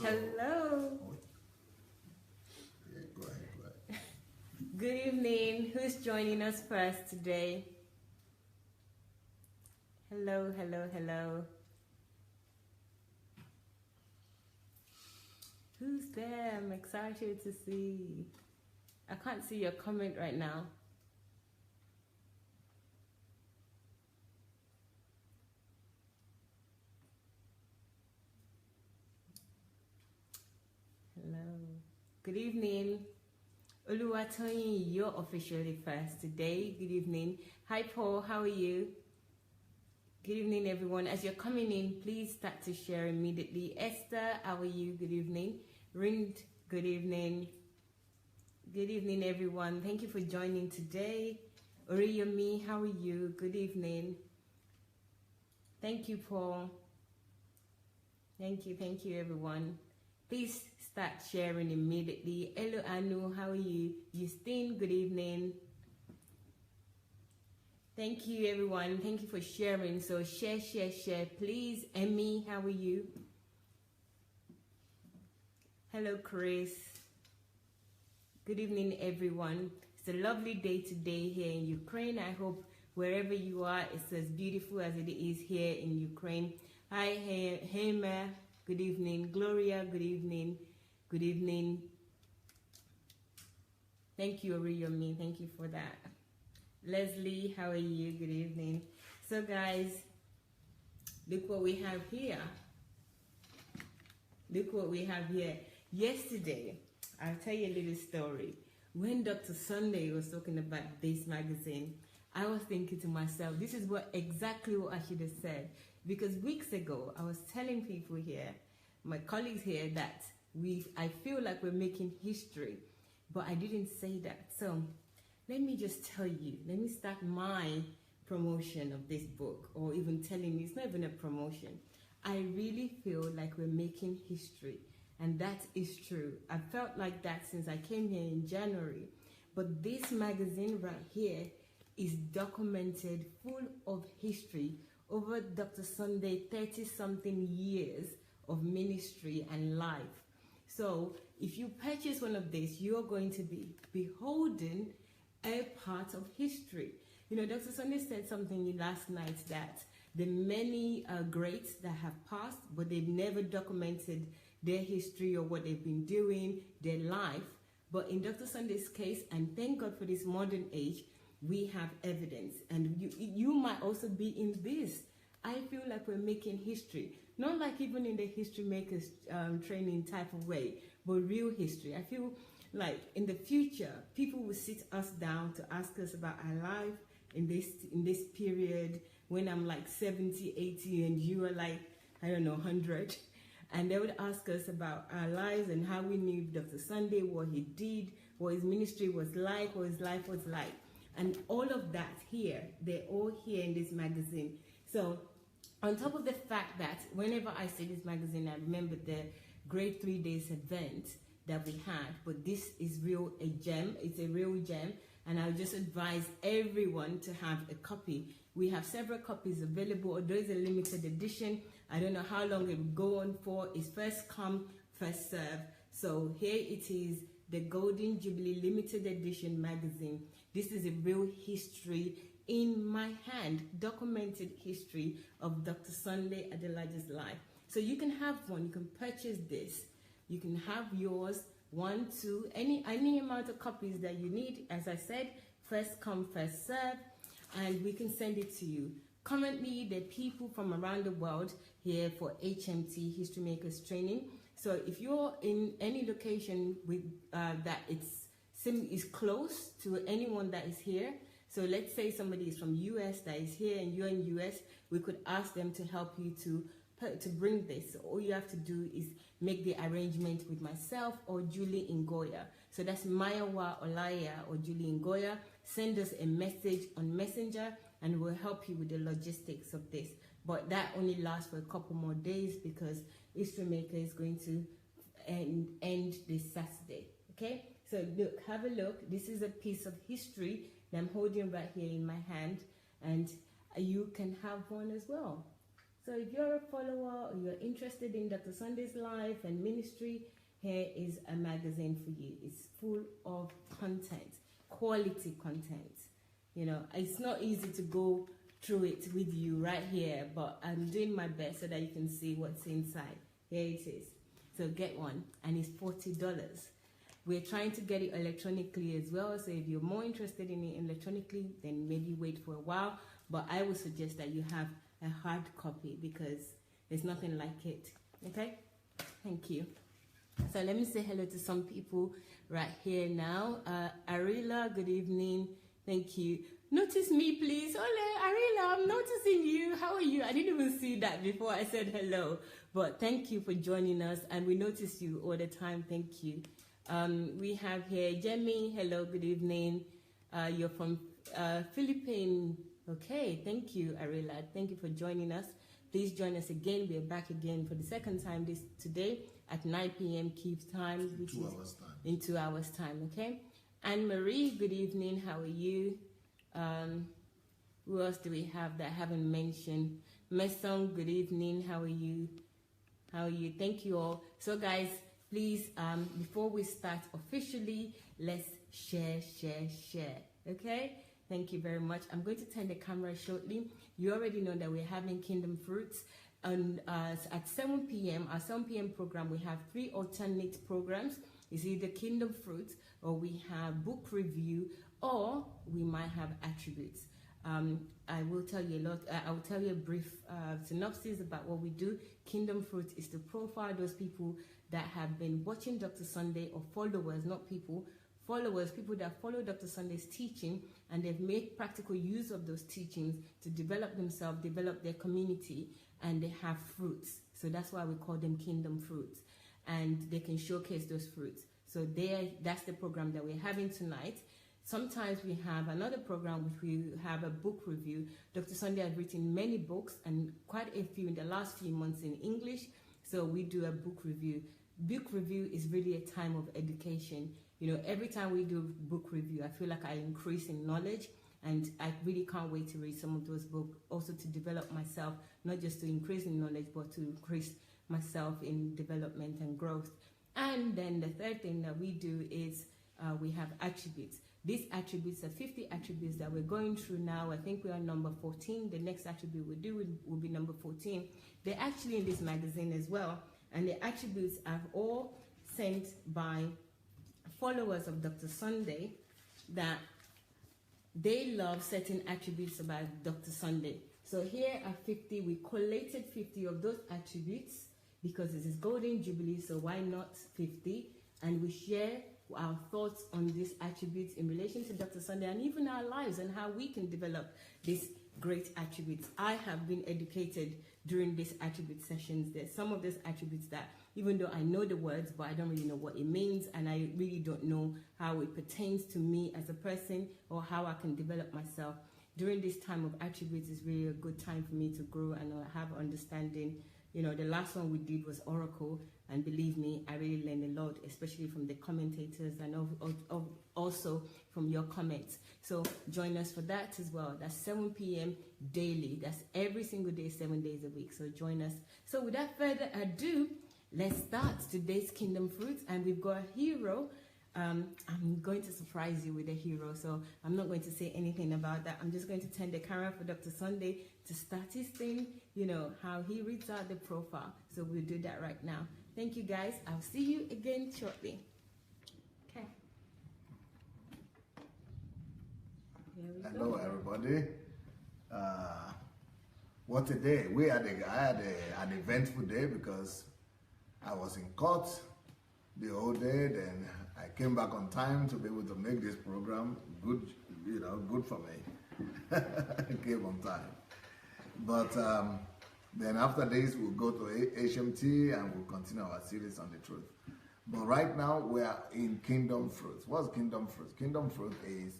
Hello. Yeah, go ahead. Good evening. Who's joining us first today? Hello. Who's there? I'm excited to see. I can't see your comment right now. Hello. Good evening. Oluwatoyin, you're officially first today. Good evening. Hi, Paul. How are you? Good evening, everyone. As you're coming in, please start to share immediately. Esther, how are you? Good evening. Rind, good evening. Good evening, everyone. Thank you for joining today. Oriyomi, how are you? Good evening. Thank you, Paul. Thank you, everyone. Please start sharing immediately. Hello, Anu, how are you? Justine, good evening. Thank you, everyone. Thank you for sharing. So share, please. Emmy, how are you? Hello, Chris. Good evening, everyone. It's a lovely day today here in Ukraine. I hope wherever you are, it's as beautiful as it is here in Ukraine. Hi, Hema. Good evening. Gloria, good evening. Good evening. Thank you, Oriyomi. Thank you for that. Leslie, how are you? Good evening. So guys, look what we have here. Look what we have here. Yesterday, I'll tell you a little story. When Dr. Sunday was talking about this magazine, I was thinking to myself, this is exactly what I should have said. Because weeks ago, I was telling people here, my colleagues here, that I feel like we're making history, but I didn't say that. So let me just tell you, let me start my promotion of this book, or even telling you, it's not even a promotion. I really feel like we're making history, and that is true. I felt like that since I came here in January. But this magazine right here is documented, full of history, over Dr. Sunday 30-something years of ministry and life. So if you purchase one of these, you're going to be beholden a part of history. You know, Dr. Sunday said something last night, that the many greats that have passed, but they've never documented their history or what they've been doing, their life. But in Dr. Sunday's case, and thank God for this modern age, we have evidence. And you might also be in this. I feel like we're making history. Not like even in the history makers training type of way, but real history. I feel like in the future, people will sit us down to ask us about our life in this period, when I'm like 70, 80, and you are like, I don't know, 100. And they would ask us about our lives and how we knew Dr. Sunday, what he did, what his ministry was like, what his life was like. And all of that here, they're all here in this magazine. So on top of the fact that whenever I see this magazine, I remember the great 3 days event that we had. But this is a gem. It's a real gem. And I'll just advise everyone to have a copy. We have several copies available, although it's a limited edition. I don't know how long it will go on for. It's first come, first serve. So here it is, the Golden Jubilee Limited Edition magazine. This is a real history in my hand, documented history of Dr. Sunday Adelaja's life. So you can have one, you can purchase this. You can have yours, 1, 2, any amount of copies that you need. As I said, first come, first serve, and we can send it to you. Currently, there are people from around the world here for HMT, History Makers Training. So if you're in any location with that is close to anyone that is here, so let's say somebody is from US that is here and you're in US, we could ask them to help you to bring this. So all you have to do is make the arrangement with myself or Julie Ngoya. So that's Mayawa Olaya or Julie Ngoya. Send us a message on Messenger and we'll help you with the logistics of this. But that only lasts for a couple more days because History Maker is going to end this Saturday. Okay? So look, have a look. This is a piece of history that I'm holding right here in my hand, and you can have one as well. So if you're a follower or you're interested in Dr. Sunday's life and ministry, here is a magazine for you. It's full of content, quality content. You know, it's not easy to go through it with you right here, but I'm doing my best so that you can see what's inside. Here it is. So get one, and it's $40. We're trying to get it electronically as well, so if you're more interested in it electronically, then maybe wait for a while, but I would suggest that you have a hard copy because there's nothing like it. Okay, thank you. So let me say hello to some people right here now. Arila, good evening. Thank you. Notice me, please. Ole, Arila, I'm noticing you. How are you? I didn't even see that before I said hello, but thank you for joining us, and we notice you all the time. Thank you. We have here Jemmy. Hello, good evening. You're from Philippines. Okay, thank you, Arila. Thank you for joining us. Please join us again. We're back again for the second time today at 9 p.m. Kyiv time, which is 2 hours time. in 2 hours time. Okay. Anne Marie, good evening. How are you? Who else do we have that I haven't mentioned? Mason, good evening. How are you? How are you? Thank you all. So, guys, please, before we start officially, let's share. Okay. Thank you very much. I'm going to turn the camera shortly. You already know that we're having Kingdom Fruits. And at 7 p.m., our 7 p.m. program, we have 3 alternate programs. It's either Kingdom Fruits, or we have book review, or we might have attributes. I will tell you a lot. I will tell you a brief synopsis about what we do. Kingdom Fruits is to profile those people that have been watching Dr. Sunday, or followers, not people. Followers, people that follow Dr. Sunday's teaching, and they've made practical use of those teachings to develop themselves, develop their community, and they have fruits. So that's why we call them Kingdom Fruits, and they can showcase those fruits. So that's the program that we're having tonight. Sometimes we have another program which we have a book review. Dr. Sunday has written many books, and quite a few in the last few months in English. So we do a book review. Book review is really a time of education. You know, every time we do book review, I feel like I increase in knowledge, and I really can't wait to read some of those books, also to develop myself, not just to increase in knowledge, but to increase myself in development and growth. And then the third thing that we do is we have attributes. These attributes are 50 attributes that we're going through now. I think we're on number 14. The next attribute we'll do will be number 14. They're actually in this magazine as well, and the attributes are all sent by followers of Dr. Sunday that they love certain attributes about Dr. Sunday. So here are 50. We collated 50 of those attributes because this is Golden Jubilee, so why not 50? And we share our thoughts on these attributes in relation to Dr. Sunday, and even our lives, and how we can develop these great attributes. I have been educated during these attribute sessions. There's some of these attributes that, even though I know the words, but I don't really know what it means, and I really don't know how it pertains to me as a person, or how I can develop myself. During this time of attributes is really a good time for me to grow and have understanding. You know, the last one we did was Oracle, and believe me, I really learned a lot, especially from the commentators and also from your comments. So join us for that as well. That's 7 p.m. daily. That's every single day, 7 days a week. So join us. So without further ado, let's start today's Kingdom Fruits, and we've got a hero. I'm going to surprise you with a hero, so I'm not going to say anything about that. I'm just going to turn the camera for Dr. Sunday to start his thing, you know, how he reads out the profile. So we'll do that right now. Thank you, guys. I'll see you again shortly. Okay. Hello, everybody. What a day. I had an eventful day because I was in court the whole day. Then I came back on time to be able to make this program. Good, you know, good for me. I came on time. But then after this, we'll go to HMT and we'll continue our series on the truth. But right now, we are in Kingdom Fruits. What's Kingdom Fruits? Kingdom Fruit is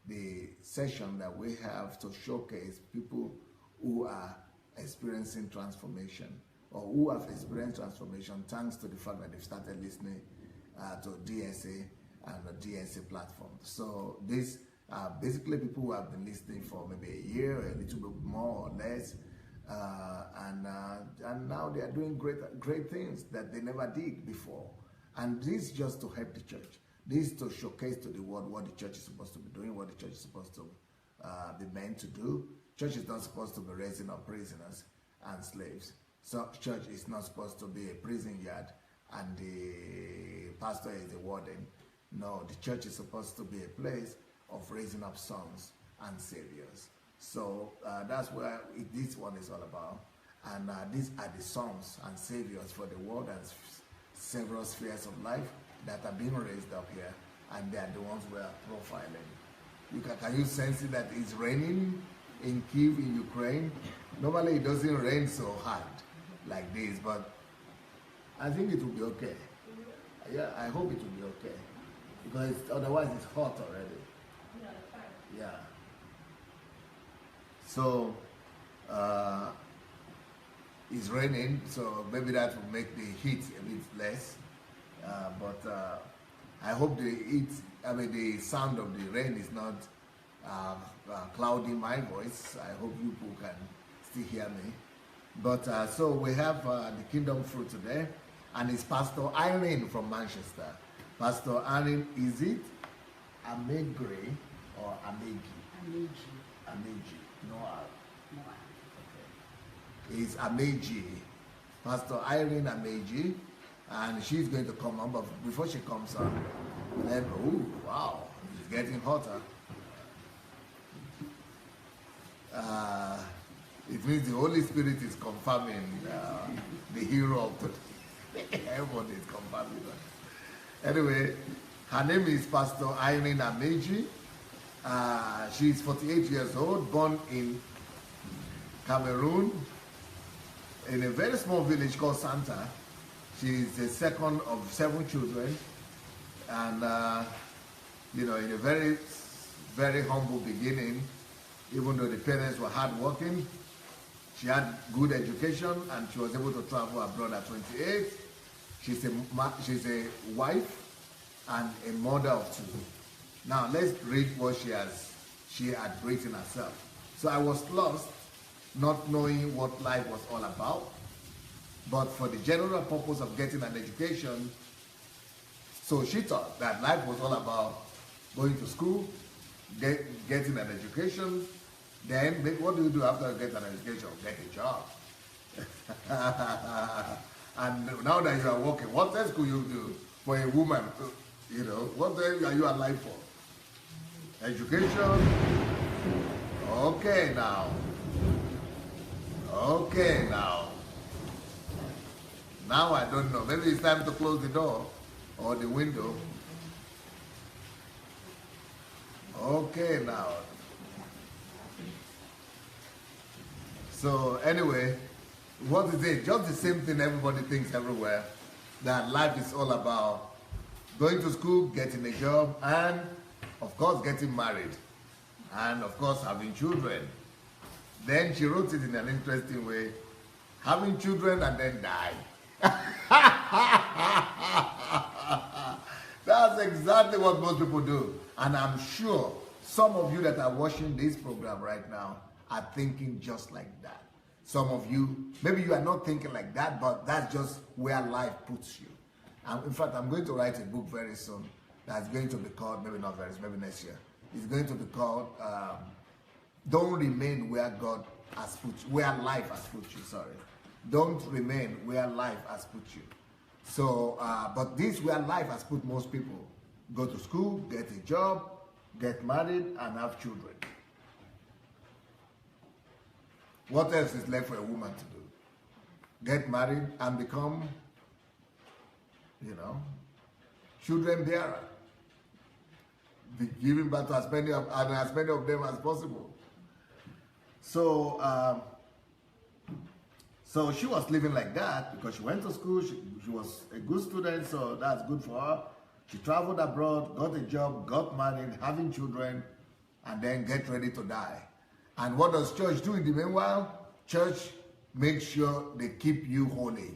the session that we have to showcase people who are experiencing transformation, or who have experienced transformation thanks to the fact that they've started listening to DSA and the DSA platform. So these are basically people who have been listening for maybe a year, or a little bit more or less, and now they are doing great things that they never did before. And this is just to help the church. This is to showcase to the world what the church is supposed to be doing, what the church is supposed to be meant to do. Church is not supposed to be raising up prisoners and slaves. So church is not supposed to be a prison yard and the pastor is the warden. No, the church is supposed to be a place of raising up sons and saviors. So that's where this one is all about. And these are the sons and saviors for the world and several spheres of life that are being raised up here, and they are the ones we are profiling. Can you sense it that it's raining in Kyiv in Ukraine? Normally it doesn't rain so hard like this, but I think it will be okay. Yeah, I hope it will be okay, because otherwise it's hot already. Yeah. So it's raining, so maybe that will make the heat a bit less. But I hope the sound of the rain is not clouding my voice. I hope you people can still hear me. But so we have the Kingdom Fruit today, and it's Pastor Irene from Manchester. Pastor Irene, is it Amegre or Amegi? Amegi. No R. No. Okay. It's Ameji. Pastor Irene Ameji. And she's going to come on, but before she comes on, then, oh, wow, it's getting hotter. It means the Holy Spirit is confirming the hero of today. Everybody is confirming that. Anyway, her name is Pastor Irene Ameji. She's 48 years old, born in Cameroon, in a very small village called Santa. She's the second of 7 children, and in a very, very humble beginning. Even though the parents were hardworking, she had good education, and she was able to travel abroad at 28. She's a wife and a mother of 2. Now let's read what she had written herself. So I was lost, not knowing what life was all about. But for the general purpose of getting an education, so she thought that life was all about going to school, getting an education, then what do you do after you get an education? Get a job. And now that you are working, what else could you do for a woman? What else are you alive for? Education? Okay now. Okay now. Now I don't know. Maybe it's time to close the door or the window. Okay now. So anyway, what is it? Just the same thing everybody thinks everywhere. That life is all about going to school, getting a job, and of course getting married. And of course having children. Then she wrote it in an interesting way. Having children and then die. That's exactly what most people do. And I'm sure some of you that are watching this program right now are thinking just like that. Some of you, maybe you are not thinking like that, but that's just where life puts you. And in fact, I'm going to write a book very soon that's going to be called, maybe not very soon, maybe next year. It's going to be called Don't Remain Where God has put you, where life has put you, sorry. Don't remain where life has put you. So, but this where life has put most people. Go to school, get a job, get married, and have children. What else is left for a woman to do? Get married and become, children bearer. Be giving birth to as many of them as possible. So, so she was living like that because she went to school, she was a good student, so that's good for her. She traveled abroad, got a job, got married, having children, and then get ready to die. And what does church do in the meanwhile? Church makes sure they keep you holy.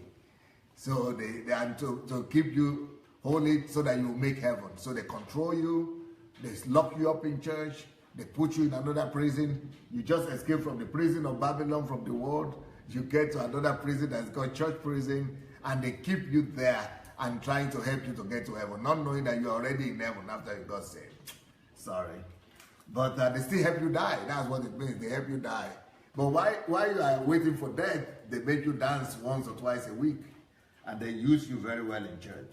So they are to keep you holy so that you make heaven. So they control you, they lock you up in church, they put you in another prison. You just escaped from the prison of Babylon, from the world. you get to another prison that's called church prison, and they keep you there and trying to help you to get to heaven, not knowing that you're already in heaven after you got saved. Sorry. But they still help you die. That's what it means. They help you die. But while you are waiting for death, they make you dance once or twice a week. And they use you very well in church.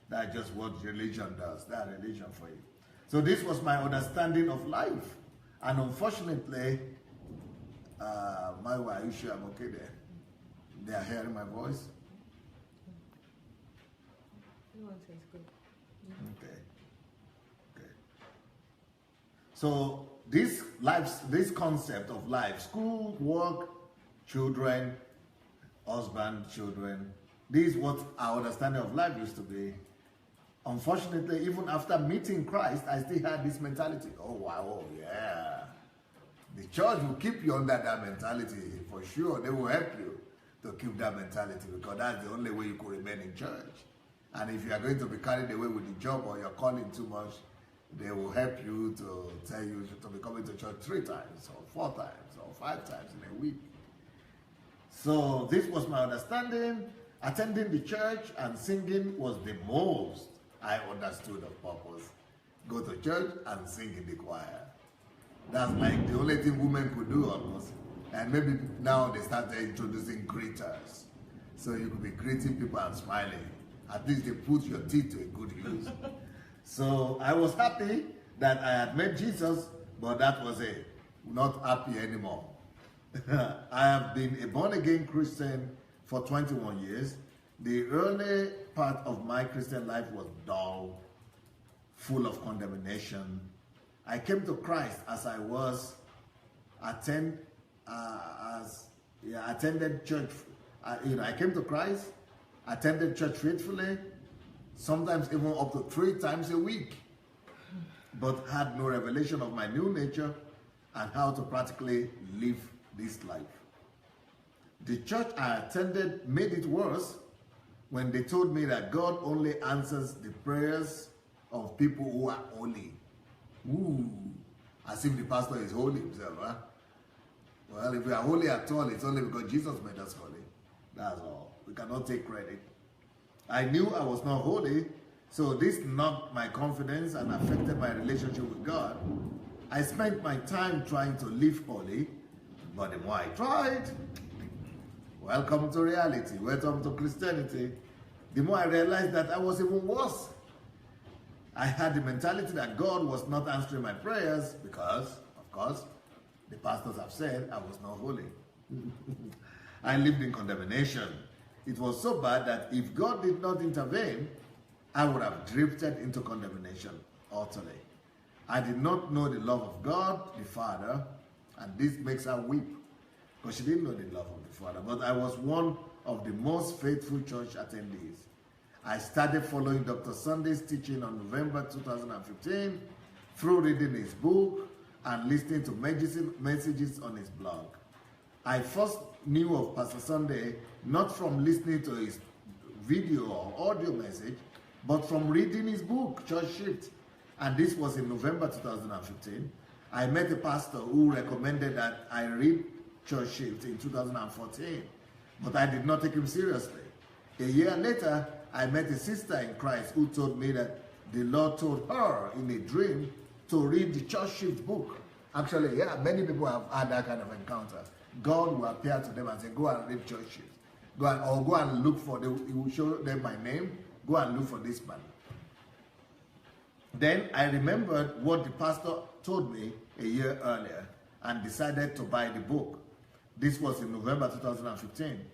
That's just what religion does. That's religion for you. So this was my understanding of life. And unfortunately, my wife, are you sure I'm okay there? They are hearing my voice? Okay. Okay. So this concept of life, school, work, children, husband, children, this is what our understanding of life used to be. Unfortunately, even after meeting Christ, I still had this mentality. Oh, wow, oh, yeah. The church will keep you under that mentality. For sure, they will help you to keep that mentality, because that's the only way you could remain in church. And if you are going to be carried away with the job, or you're calling too much, they will help you to tell you to be coming to church 3 times, or 4 times, or 5 times in a week. So this was my understanding. Attending the church and singing was the most I understood of purpose. Go to church and sing in the choir. That's like the only thing women could do almost. And maybe now they started introducing greeters. So you could be greeting people and smiling. At least they put your teeth to a good use. So I was happy that I had met Jesus, but that was it. Not happy anymore. I have been a born-again Christian for 21 years. The early part of my Christian life was dull, full of condemnation. I came to Christ as I was attended church. I came to Christ, attended church faithfully, sometimes even up to 3 times a week, but had no revelation of my new nature and how to practically live this life. The church I attended made it worse when they told me that God only answers the prayers of people who are holy. Ooh, as if the pastor is holy himself, huh? Well, if we are holy at all, it's only because Jesus made us holy. That's all. We cannot take credit. I knew I was not holy, so this knocked my confidence and affected my relationship with God. I spent my time trying to live holy, but the more I tried, welcome to reality, welcome to Christianity, the more I realized that I was even worse. I had the mentality that God was not answering my prayers because, of course, the pastors have said I was not holy. I lived in condemnation. It was so bad that if God did not intervene, I would have drifted into condemnation utterly. I did not know the love of God, the Father, and this makes her weep, because she didn't know the love of the Father. But I was one of the most faithful church attendees. I started following Dr. Sunday's teaching on November 2015 through reading his book and listening to messages on his blog. I first knew of Pastor Sunday not from listening to his video or audio message, but from reading his book, Church Shift. And this was in November 2015. I met a pastor who recommended that I read Church Shift in 2014, but I did not take him seriously. A year later, I met a sister in Christ who told me that the Lord told her in a dream to read the Church Shift book. Actually, yeah, many people have had that kind of encounter. God will appear to them and say, go and read Church Shift. Go and look for, he will show them my name, go and look for this man. Then I remembered what the pastor told me a year earlier and decided to buy the book. This was in November 2015.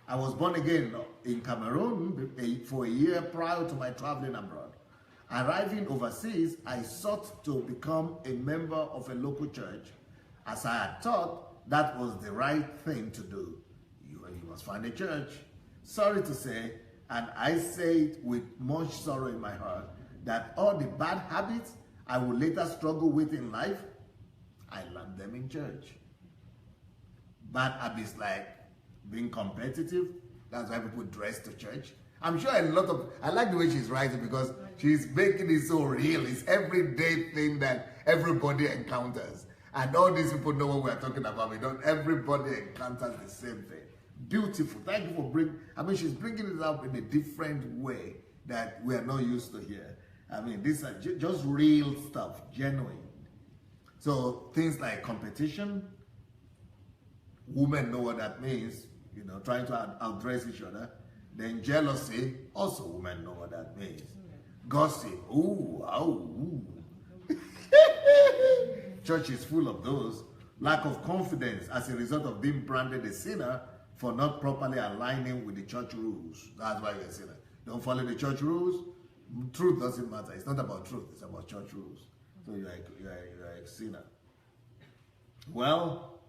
I was born again in Cameroon for a year prior to my traveling abroad. Arriving overseas, I sought to become a member of a local church, as I had thought that was the right thing to do. You must find a church. Sorry to say, and I say it with much sorrow in my heart, that all the bad habits I will later struggle with in life, I learned them in church. Bad habits like being competitive, that's why people dress to church. I'm sure I like the way she's writing because she's making it so real. It's everyday thing that everybody encounters. And all these people know what we're talking about. Everybody encounters the same thing. Beautiful. Thank you for bringing. I mean, she's bringing it up in a different way that we are not used to here. I mean, these are just real stuff, genuine. So things like competition, women know what that means. You know, trying to outdress each other. Then jealousy, also women know what that means. Gossip, ooh, ooh. Church is full of those. Lack of confidence as a result of being branded a sinner for not properly aligning with the church rules. That's why you're a sinner. Don't follow the church rules. Truth doesn't matter. It's not about truth. It's about church rules. So you're a sinner. Well,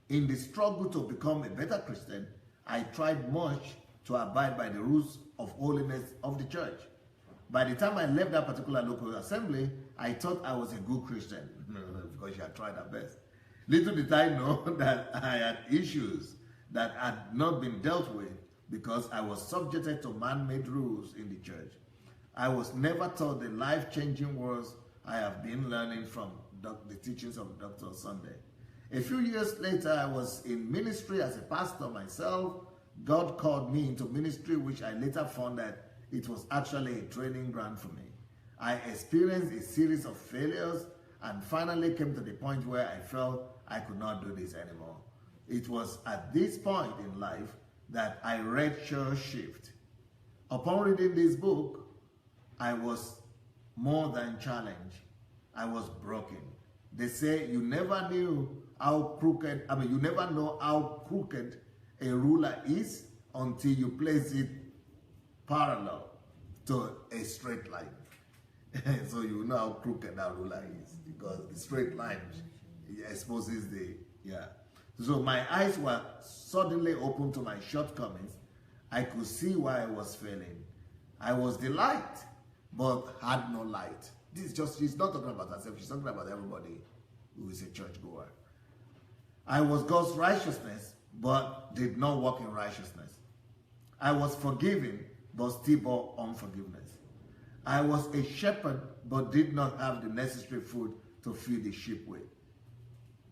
in the struggle to become a better Christian, I tried much to abide by the rules of holiness of the church. By the time I left that particular local assembly, I thought I was a good Christian because she had tried her best. Little did I know that I had issues that had not been dealt with because I was subjected to man-made rules in the church. I was never taught the life-changing words I have been learning from the teachings of Dr. Sunday. A few years later, I was in ministry as a pastor myself. God called me into ministry, which I later found that it was actually a training ground for me. I experienced a series of failures and finally came to the point where I felt I could not do this anymore. It was at this point in life that I read Church Shift. Upon reading this book, I was more than challenged. I was broken. They say you never know how crooked a ruler is until you place it parallel to a straight line. So you know how crooked that ruler is, because the straight line exposes so my eyes were suddenly open to my shortcomings. I could see why I was failing. I was the light, but had no light. She's not talking about herself, she's talking about everybody who is a churchgoer. I was God's righteousness, but did not walk in righteousness. I was forgiven, but still bore unforgiveness. I was a shepherd, but did not have the necessary food to feed the sheep with.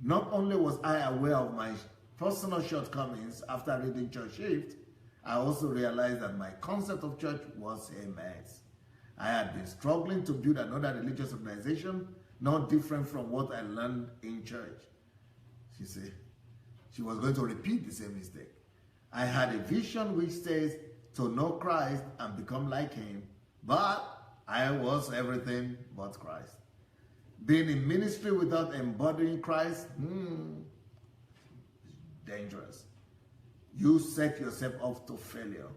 Not only was I aware of my personal shortcomings after reading Church Shift, I also realized that my concept of church was a mess. I had been struggling to build another religious organization, not different from what I learned in church. She said she was going to repeat the same mistake. I had a vision which says to know Christ and become like him, but I was everything but Christ. Being in ministry without embodying Christ, dangerous. You set yourself up to failure.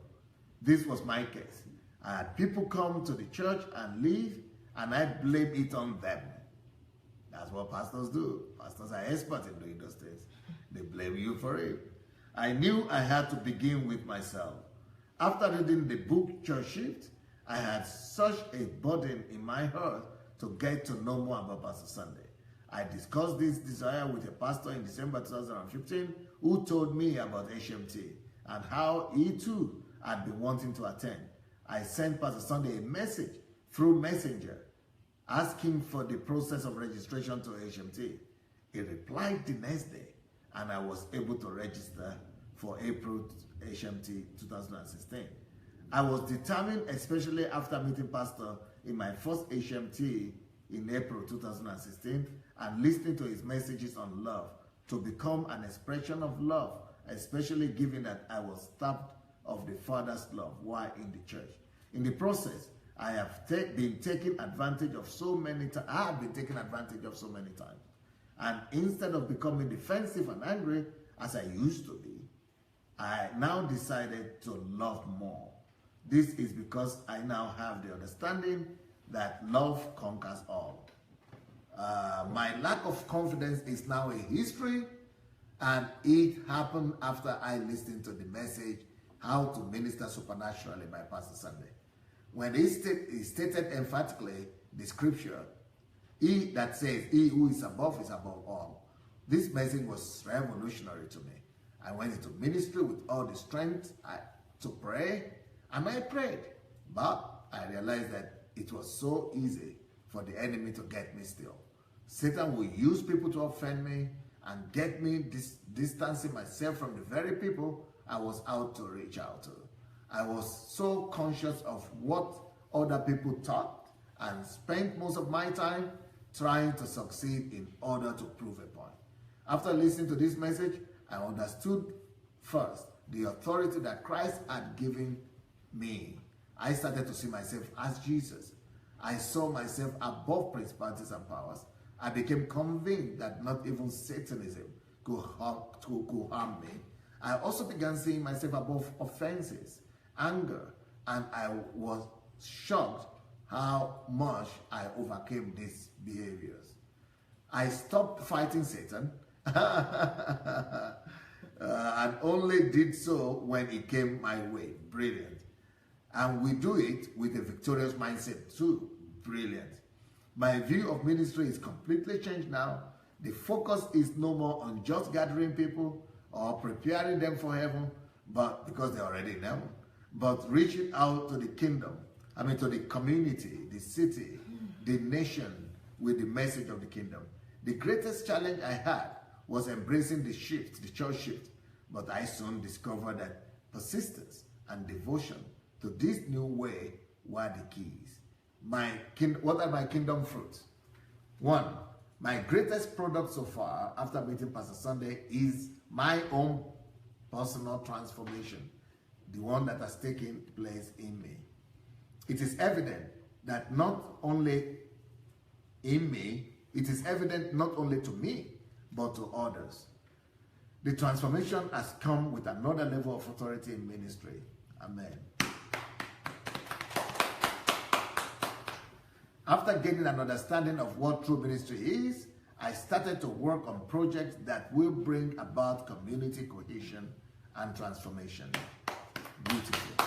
This was my case. I had people come to the church and leave, and I blame it on them. That's what pastors do. Pastors are experts in doing those things. They blame you for it. I knew I had to begin with myself. After reading the book Church Shift, I had such a burden in my heart to get to know more about Pastor Sunday. I discussed this desire with a pastor in December 2015 who told me about HMT and how he too had been wanting to attend. I sent Pastor Sunday a message through Messenger asking for the process of registration to HMT. He replied the next day and I was able to register for April HMT 2016. I was determined, especially after meeting Pastor in my first HMT in April 2016 and listening to his messages on love, to become an expression of love, especially given that I was starved of the Father's love while in the church. In the process, I have been taken advantage of so many times. I have been taken advantage of so many times. And instead of becoming defensive and angry, as I used to be, I now decided to love more. This is because I now have the understanding that love conquers all. My lack of confidence is now a history, and it happened after I listened to the message, How to Minister Supernaturally by Pastor Sunday. When he stated emphatically the scripture, he that says, he who is above all. This message was revolutionary to me. I went into ministry with all the strength to pray, and I prayed. But I realized that it was so easy for the enemy to get me still. Satan will use people to offend me, and get me distancing myself from the very people I was out to reach out to. I was so conscious of what other people thought and spent most of my time trying to succeed in order to prove a point. After listening to this message, I understood first the authority that Christ had given me. I started to see myself as Jesus. I saw myself above principalities and powers. I became convinced that not even Satanism could harm me. I also began seeing myself above offenses, anger, and I was shocked how much I overcame these behaviors. I stopped fighting Satan and only did so when it came my way. Brilliant. And we do it with a victorious mindset too. Brilliant. My view of ministry is completely changed now. The focus is no more on just gathering people or preparing them for heaven, but because they're already in heaven, but reaching out to the kingdom, to the community, the city, the nation with the message of the kingdom. The greatest challenge I had was embracing the shift, the church shift, but I soon discovered that persistence and devotion to this new way were the keys. What are my kingdom fruits? One, my greatest product so far after meeting Pastor Sunday is my own personal transformation, the one that has taken place in me. It is evident that not only in me, it is evident not only to me, but to others. The transformation has come with another level of authority in ministry. Amen. After gaining an understanding of what true ministry is, I started to work on projects that will bring about community cohesion and transformation. Beautiful.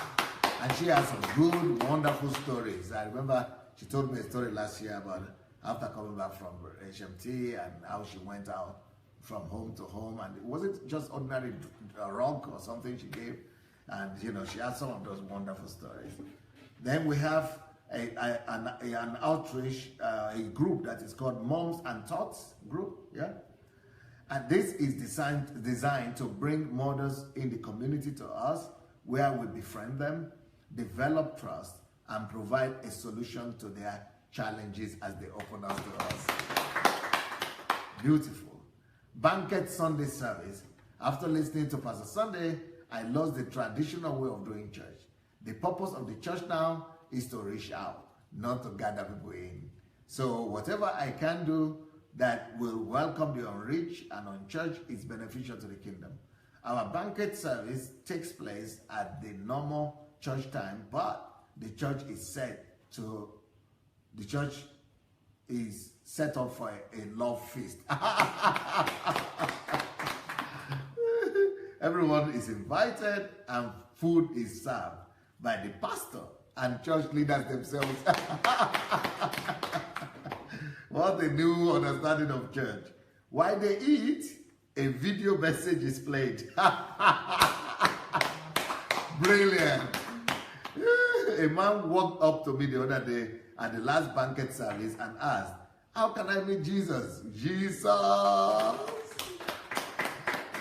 And she has some good, wonderful stories. I remember she told me a story last year about after coming back from HMT and how she went out from home to home. And it wasn't just ordinary rug or something she gave. And, she had some of those wonderful stories. Then we have an outreach, a group that is called Moms and Tots group, yeah? And this is designed to bring mothers in the community to us, where we befriend them, develop trust, and provide a solution to their challenges as they open up to us. Beautiful. Banquet Sunday service. After listening to Pastor Sunday, I lost the traditional way of doing church. The purpose of the church now is to reach out, not to gather people in. So whatever I can do that will welcome the unreached and unchurched is beneficial to the kingdom. Our banquet service takes place at the normal church time, but the church is set up for a love feast. Everyone is invited and food is served by the pastor and church leaders themselves. What a new understanding of church. While they eat, a video message is played. Brilliant. A man walked up to me the other day at the last banquet service and asked, "How can I meet Jesus?" Jesus!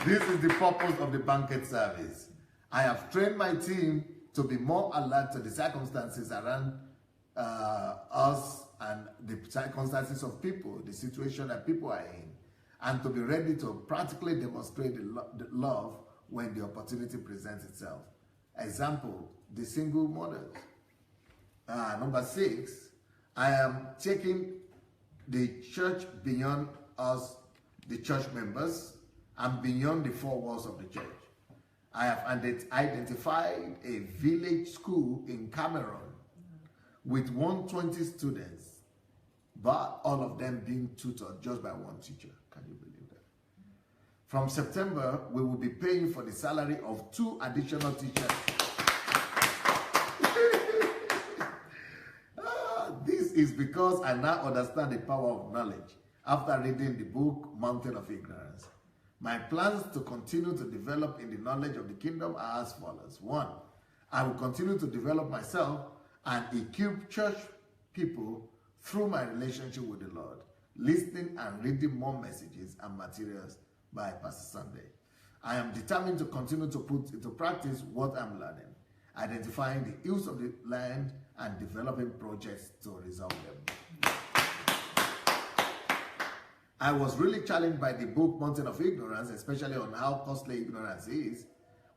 This is the purpose of the banquet service. I have trained my team to be more alert to the circumstances around us and the circumstances of people, the situation that people are in, and to be ready to practically demonstrate the love when the opportunity presents itself. Example, the single mothers. Number 6, I am taking the church beyond us, the church members, and beyond the 4 walls of the church. I have identified a village school in Cameroon with 120 students, but all of them being tutored just by one teacher. Can you believe that? From September, we will be paying for the salary of 2 additional teachers. This is because I now understand the power of knowledge after reading the book Mountain of Ignorance. My plans to continue to develop in the knowledge of the kingdom are as follows. 1, I will continue to develop myself and equip church people through my relationship with the Lord, listening and reading more messages and materials by Pastor Sunday. I am determined to continue to put into practice what I'm learning, identifying the ills of the land and developing projects to resolve them. I was really challenged by the book Mountain of Ignorance, especially on how costly ignorance is.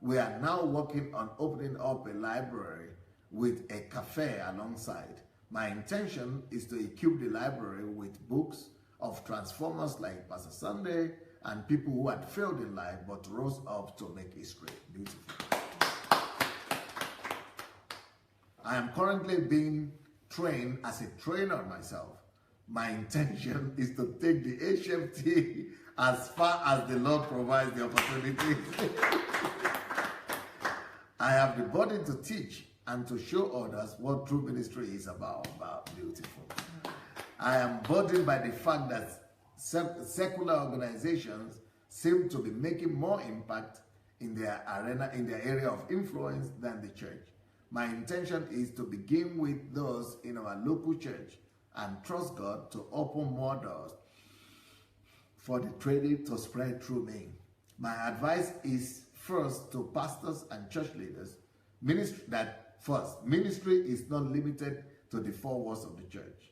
We are now working on opening up a library with a cafe alongside. My intention is to equip the library with books of transformers like Pastor Sunday and people who had failed in life but rose up to make history. Beautiful. I am currently being trained as a trainer myself. My intention is to take the HFT as far as the Lord provides the opportunity. I have the body to teach and to show others what true ministry is about. Beautiful. I am burdened by the fact that secular organizations seem to be making more impact in their area of influence than the church. My intention is to begin with those in our local church and trust God to open more doors for the training to spread through me. My advice is first to pastors and church leaders, ministry is not limited to the four walls of the church.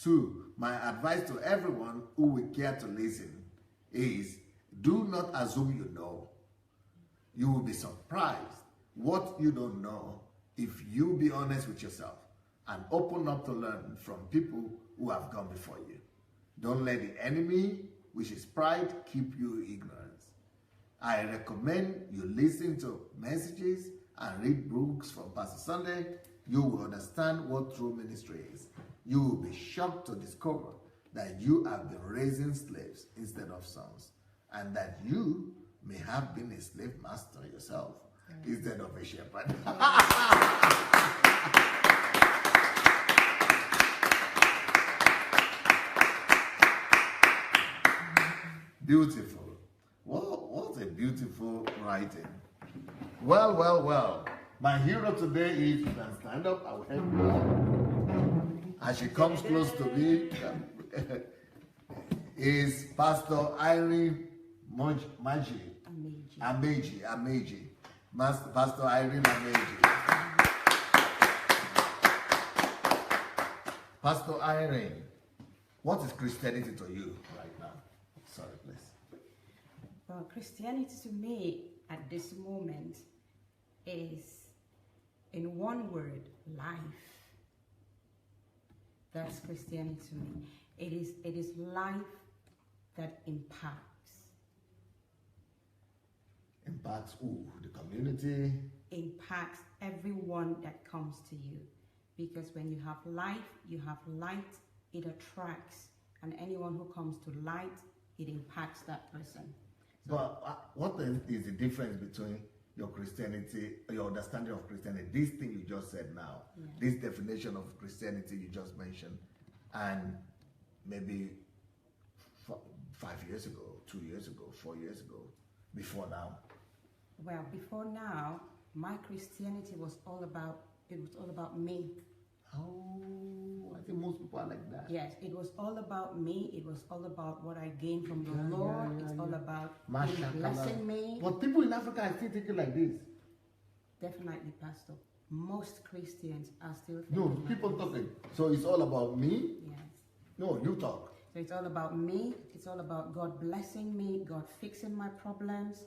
2, my advice to everyone who will care to listen is do not assume you know. You will be surprised what you don't know if you be honest with yourself and open up to learn from people who have gone before you. Don't let the enemy, which is pride, keep you ignorant. I recommend you listen to messages and read books from Pastor Sunday. You will understand what true ministry is. You will be shocked to discover that you have been raising slaves instead of sons, and that you may have been a slave master yourself instead of a shepherd. Beautiful. What a beautiful writing. Well. My hero today is, you can stand up, I will help you out. As she comes close to me, is Pastor Irene Ameji. Pastor Irene Ameji. Pastor Irene, what is Christianity to you right now? Sorry, please. Well, Christianity to me at this moment is, in one word, life. That's Christianity to me. It is life that impacts. Impacts who? The community? Impacts everyone that comes to you. Because when you have life, you have light, it attracts. And anyone who comes to light, it impacts that person. So, but what is the difference between your Christianity, your understanding of Christianity, this thing you just said now, this definition of Christianity you just mentioned, and maybe 5 years ago, 2 years ago, 4 years ago, before now? Well, before now, my Christianity was all about me. Oh, I think most people are like that. Yes, it was all about me. It was all about what I gained from the Lord. It's all about Him blessing me. But people in Africa are still thinking like this. Definitely, Pastor. Most Christians are still thinking. No, people talking. So it's all about me? Yes. No, you talk. So it's all about me. It's all about God blessing me, God fixing my problems,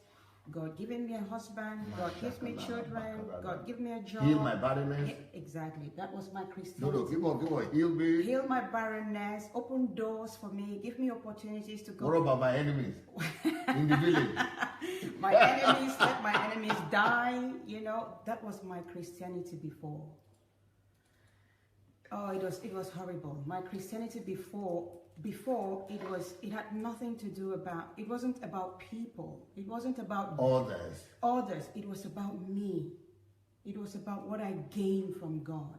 God giving me a husband, God gives me children, God give me a job. Heal my barrenness. Exactly. That was my Christianity. No, give on, heal me. Heal my barrenness, open doors for me, give me opportunities to go. What about my enemies in the village? My enemies, let my enemies die. You know, that was my Christianity before. Oh, it was horrible. My Christianity before it had nothing to do about, it wasn't about people. It wasn't about others. It was about me. It was about what I gained from God.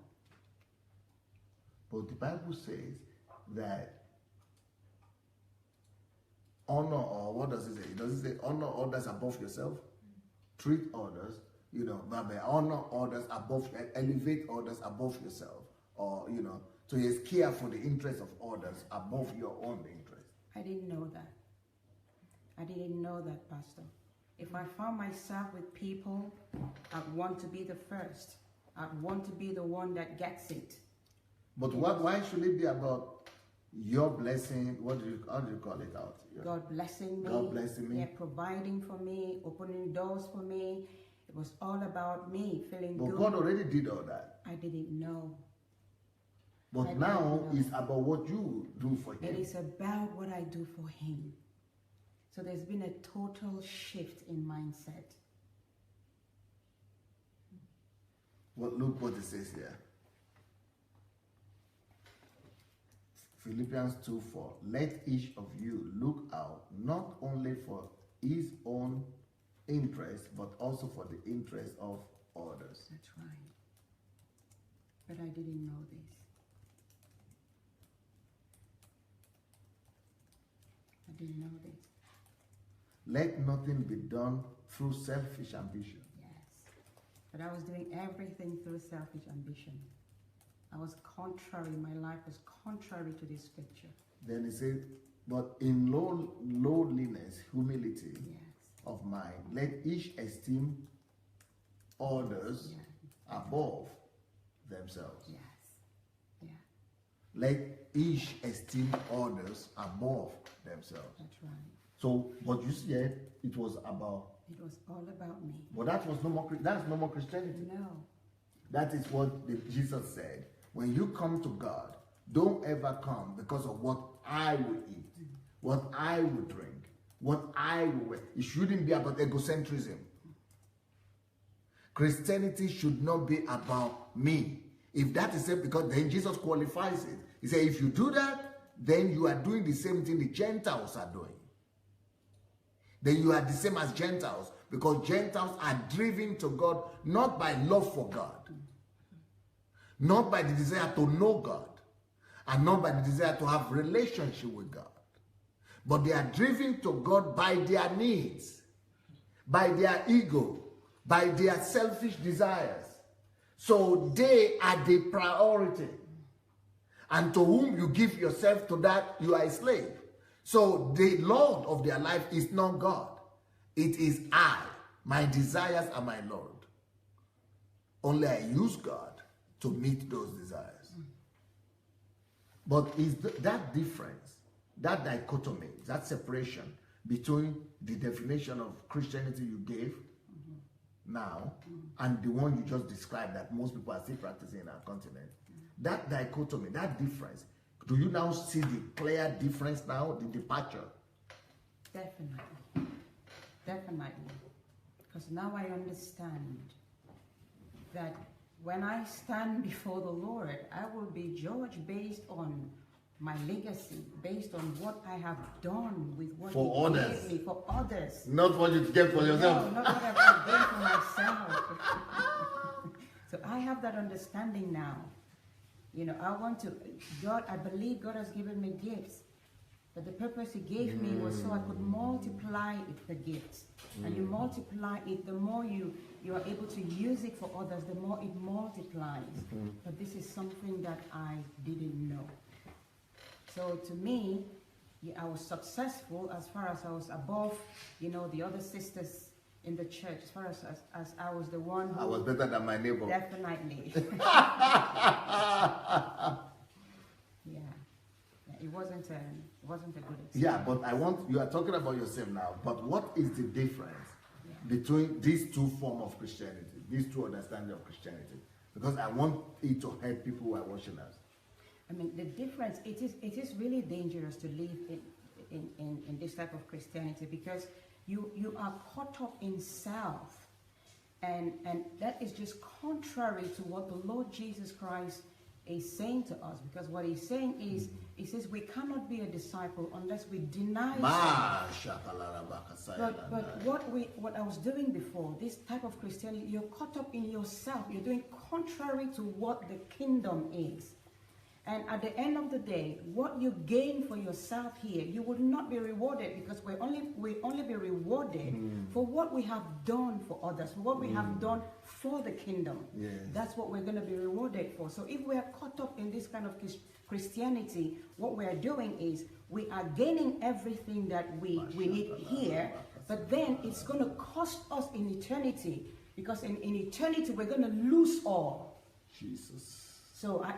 But the Bible says that honor, or what does it say? Does it say honor others above yourself? Treat others, honor others above, elevate others above yourself, or, to care for the interests of others above your own interest. I didn't know that. I didn't know that, Pastor. If I found myself with people, I'd want to be the first. I'd want to be the one that gets it. But why should it be about your blessing? How do you call it out? God blessing me. God blessing me. Yeah, providing for me, opening doors for me. It was all about me feeling good. But God already did all that. I didn't know. But now it's about what you do for Him. It is about what I do for Him. So there's been a total shift in mindset. Well, look what it says here. Philippians 2:4. Let each of you look out not only for his own interest, but also for the interest of others. That's right. But I didn't know this. I didn't know this. Let nothing be done through selfish ambition. Yes. But I was doing everything through selfish ambition. I was contrary, my life was contrary to this scripture. Then he said, but in lowliness, humility of mind, let each esteem others above themselves. Yes. Yeah. Let each esteem others above themselves. That's right. So, but you see, it was about. It was all about me. But that's no more Christianity. No. That is what Jesus said. When you come to God, don't ever come because of what I will eat, what I will drink, what I will wear. It shouldn't be about egocentrism. Christianity should not be about me. If that is it, because then Jesus qualifies it. He said, if you do that, then you are doing the same thing the Gentiles are doing. Then you are the same as Gentiles, because Gentiles are driven to God not by love for God, not by the desire to know God, and not by the desire to have relationship with God, but they are driven to God by their needs, by their ego, by their selfish desires. So they are the priority, and to whom you give yourself to that, you are a slave. So the Lord of their life is not God. It is I. My desires are my Lord. Only I use God to meet those desires. But is that difference, that dichotomy, that separation between the definition of Christianity you gave now and the one you just described that most people are still practicing in our continent, that dichotomy, that difference, do you now see the clear difference now, the departure? Definitely. Definitely. Because now I understand that when I stand before the Lord, I will be judged based on my legacy, based on what I have done with what He gave me for others. Not what you get for yourself. No, not what I've done for myself. So I have that understanding now. You know, I believe God has given me gifts. But the purpose He gave me was so I could multiply the gifts. And you multiply it, the more you are able to use it for others, the more it multiplies. But this is something that I didn't know. So to me, I was successful as far as I was above, the other sisters in the church, as far as I was the one who... I was better than my neighbor. Definitely. Yeah. It wasn't a good experience. Yeah, but you are talking about yourself now, but what is the difference between these two forms of Christianity, these two understandings of Christianity? Because I want it to help people who are watching us. I mean, the difference, it is really dangerous to live in this type of Christianity, because you are caught up in self, and that is just contrary to what the Lord Jesus Christ is saying to us. Because what He's saying is, He says we cannot be a disciple unless we deny self. But what I was doing before, this type of Christianity, you're caught up in yourself. You're doing contrary to what the kingdom is. And at the end of the day, what you gain for yourself here, you will not be rewarded, because we only be rewarded for what we have done for others, for what we have done for the kingdom. Yes. That's what we're going to be rewarded for. So if we are caught up in this kind of Christianity, what we are doing is we are gaining everything that we need here, but then it's going to cost us in eternity, because in eternity we're going to lose all. Jesus. So I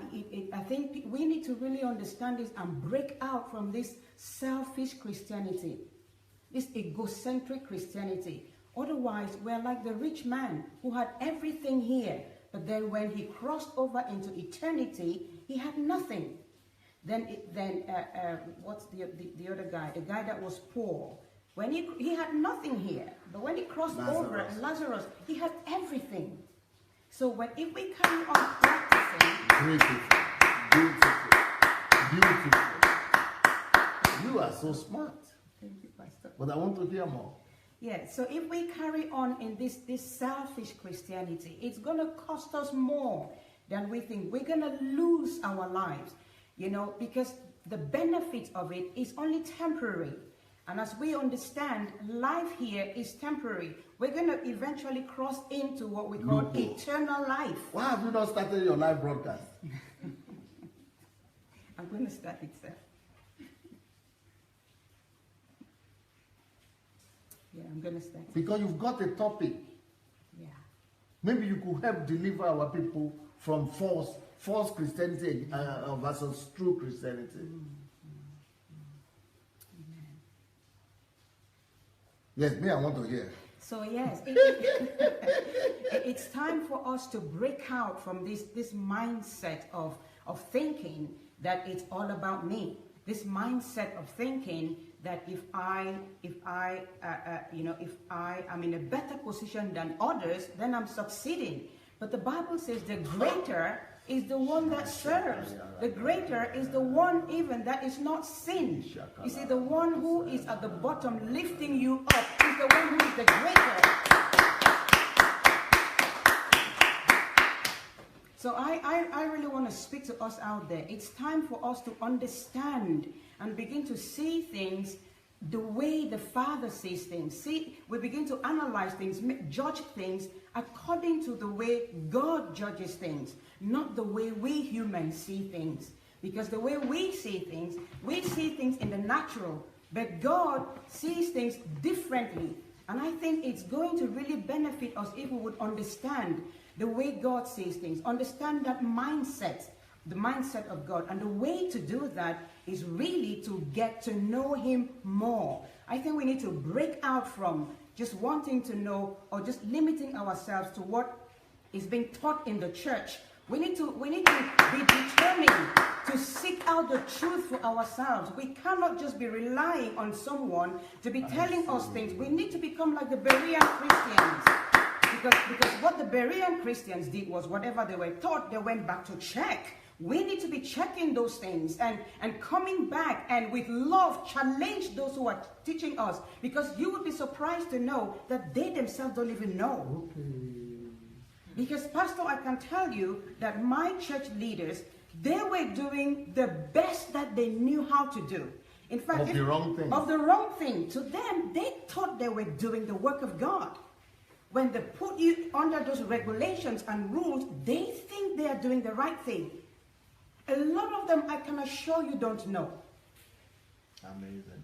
think we need to really understand this and break out from this selfish Christianity, this egocentric Christianity. Otherwise, we're like the rich man who had everything here, but then when he crossed over into eternity, he had nothing. Then what's the other guy? The guy that was poor. When he had nothing here, but when he crossed over, Lazarus, he had everything. So if we carry on practicing, beautiful. You are so smart. Thank you, Pastor. But I want to hear more. Yeah, so if we carry on in this selfish Christianity, it's going to cost us more than we think. We're going to lose our lives, because the benefit of it is only temporary. And as we understand, life here is temporary. We're going to eventually cross into what we call eternal life. Why have you not started your live broadcast? I'm going to start it, sir. Yeah, I'm going to start it. Because you've got a topic. Yeah. Maybe you could help deliver our people from false Christianity versus true Christianity. Yes, me, I want to hear. So yes, it's time for us to break out from this mindset of thinking that it's all about me. This mindset of thinking that if I am in a better position than others, then I'm succeeding. But the Bible says the greater is the one that serves. The greater is the one even that is not sin. You see, the one who is at the bottom lifting you up is the one who is the greater. So I really want to speak to us out there. It's time for us to understand and begin to see things the way the Father sees things. See, we begin to analyze things, judge things according to the way God judges things, not the way we humans see things. Because the way we see things in the natural, but God sees things differently. And I think it's going to really benefit us if we would understand the way God sees things, understand that mindset, the mindset of God. And the way to do that is really to get to know Him more. I think we need to break out from just wanting to know or just limiting ourselves to what is being taught in the church. We need to be determined to seek out the truth for ourselves. We cannot just be relying on someone to be telling us things. We need to become like the Berean Christians. Because what the Berean Christians did was whatever they were taught, they went back to check. We need to be checking those things and coming back and with love challenge those who are teaching us. Because you would be surprised to know that they themselves don't even know. Okay. Because, Pastor, I can tell you that my church leaders, they were doing the best that they knew how to do. In fact, of the wrong thing. Of the wrong thing. To them, they thought they were doing the work of God. When they put you under those regulations and rules, they think they are doing the right thing. A lot of them, I can assure you, don't know. Amazing.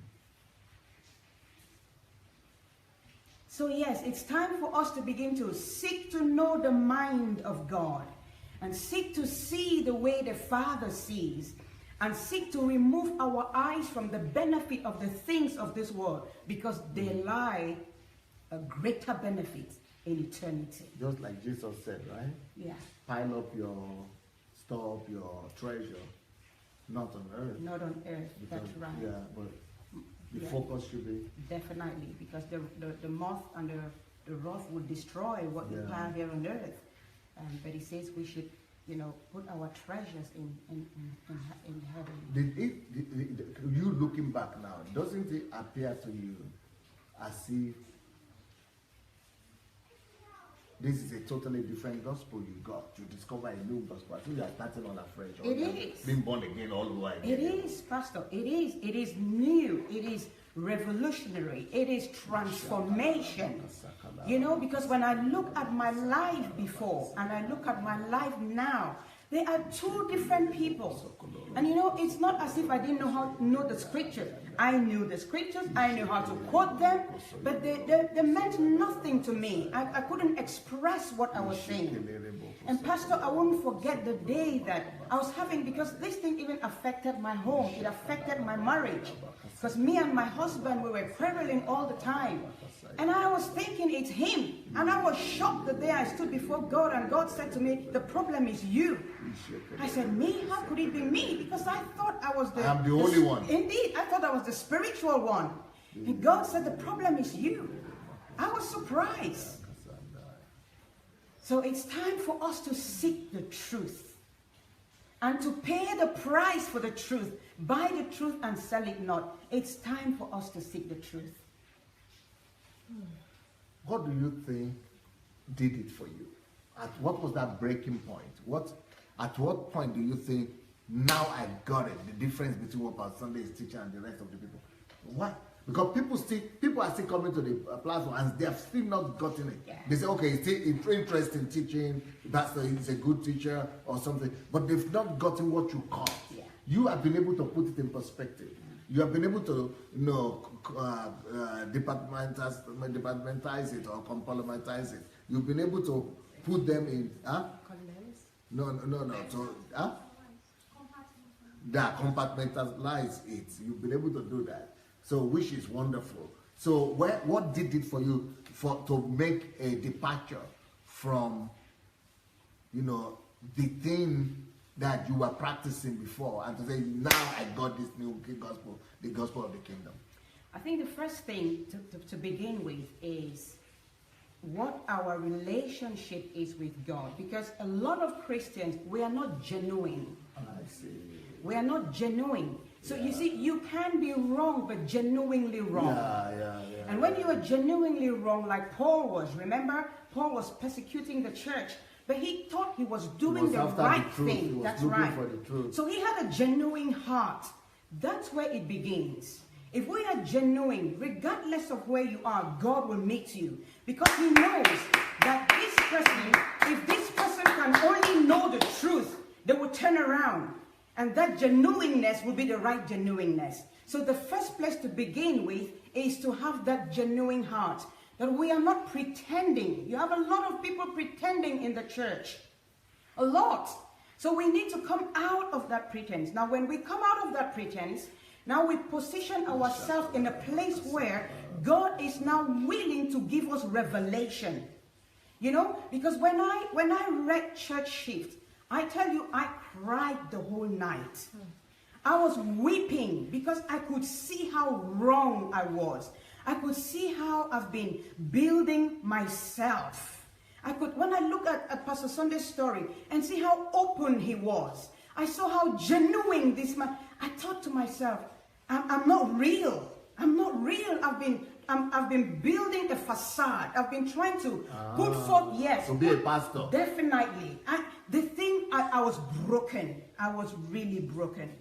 So yes, it's time for us to begin to seek to know the mind of God and seek to see the way the Father sees and seek to remove our eyes from the benefit of the things of this world because they lie a greater benefit in eternity. Just like Jesus said, right? Yeah. Pile up your store up your treasure, not on earth. Not on earth, because, that's right. Yeah, but the focus should be... Definitely, because the moth and the wrath would destroy what we plant here on earth. But he says we should, put our treasures in heaven. You looking back now, doesn't it appear to you as if this is a totally different gospel you got. You discover a new gospel. I think you are starting on afresh. It is. Being born again all over again. It is, Pastor. It is. It is new. It is revolutionary. It is transformation. You know, because when I look at my life before and I look at my life now, they are two different people. And you know, it's not as if I didn't know the scriptures. I knew the scriptures, I knew how to quote them, but they meant nothing to me. I couldn't express what I was saying. And Pastor, I won't forget the day that I was having, because this thing even affected my home, it affected my marriage. Because me and my husband, we were quarreling all the time. And I was thinking it's him. And I was shocked the day I stood before God and God said to me, the problem is you. I said, me? How could it be me? Because I thought I was I'm the only one. Indeed, I thought I was the spiritual one. And God said, the problem is you. I was surprised. So it's time for us to seek the truth. And to pay the price for the truth. Buy the truth and sell it not. It's time for us to seek the truth. What do you think did it for you? What was that breaking point? At what point do you think, now I got it, the difference between what Pastor Sunday is teaching and the rest of the people? Why? Because people are still coming to the platform and they have still not gotten it. Yeah. They say, okay, it's still interesting teaching, he's a good teacher or something, but they've not gotten what you caught. Yeah. You have been able to put it in perspective. You have been able to, departmentalize it or compartmentalize it. You've been able to put them in, No. So, compartmentalize it. You've been able to do that. So, which is wonderful. So, what did it for you to make a departure from, the thing that you were practicing before, and to say, now I got this new gospel, the gospel of the kingdom? I think the first thing to begin with is what our relationship is with God. Because a lot of Christians, we are not genuine. I see. We are not genuine. So you see, you can be wrong, but genuinely wrong. And when you are genuinely wrong, like Paul was, remember? Paul was persecuting the church. But he thought he was doing the right thing. That's right. So he had a genuine heart. That's where it begins. If we are genuine, regardless of where you are, God will meet you. Because he knows that this person, if this person can only know the truth, they will turn around. And that genuineness will be the right genuineness. So the first place to begin with is to have that genuine heart. That we are not pretending. You have a lot of people pretending in the church. A lot. So we need to come out of that pretense. Now when we come out of that pretense, now we position ourselves in a place where God is now willing to give us revelation. Because when I read Church Shift, I tell you, I cried the whole night. I was weeping because I could see how wrong I was. I could see how I've been building myself. When I look at Pastor Sunday's story and see how open he was, I saw how genuine this man. I thought to myself, I'm not real. I'm not real. I've been building a facade. I've been trying to put forth, yes. To be a pastor. Definitely. I was broken. I was really broken.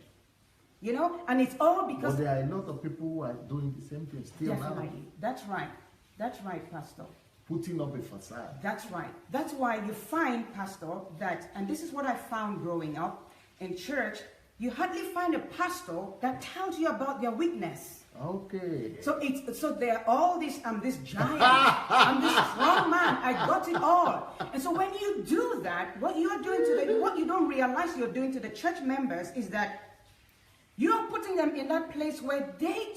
And it's all because... But there are a lot of people who are doing the same thing still definitely. Now. That's right. That's right, Pastor. Putting up a facade. That's right. That's why you find, Pastor, that, and this is what I found growing up in church, you hardly find a pastor that tells you about their weakness. Okay. So there are all this, I'm this giant, I'm this strong man, I got it all. And so when you do that, what you are doing what you don't realize you're doing to the church members is that you are putting them in that place where they'll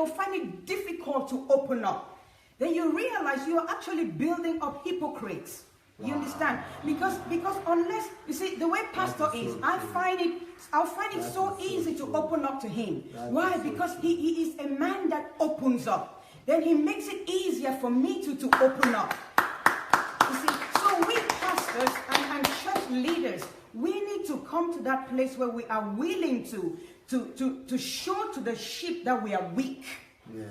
find it difficult to open up. Then you realize you are actually building up hypocrites. You understand? Because unless, you see, the way pastor is, I'll find it so easy to open up to him. Why? Because he is a man that opens up. Then he makes it easier for me to open up. You see, so we pastors and church leaders, we need to come to that place where we are willing to show to the sheep that we are weak. Yes.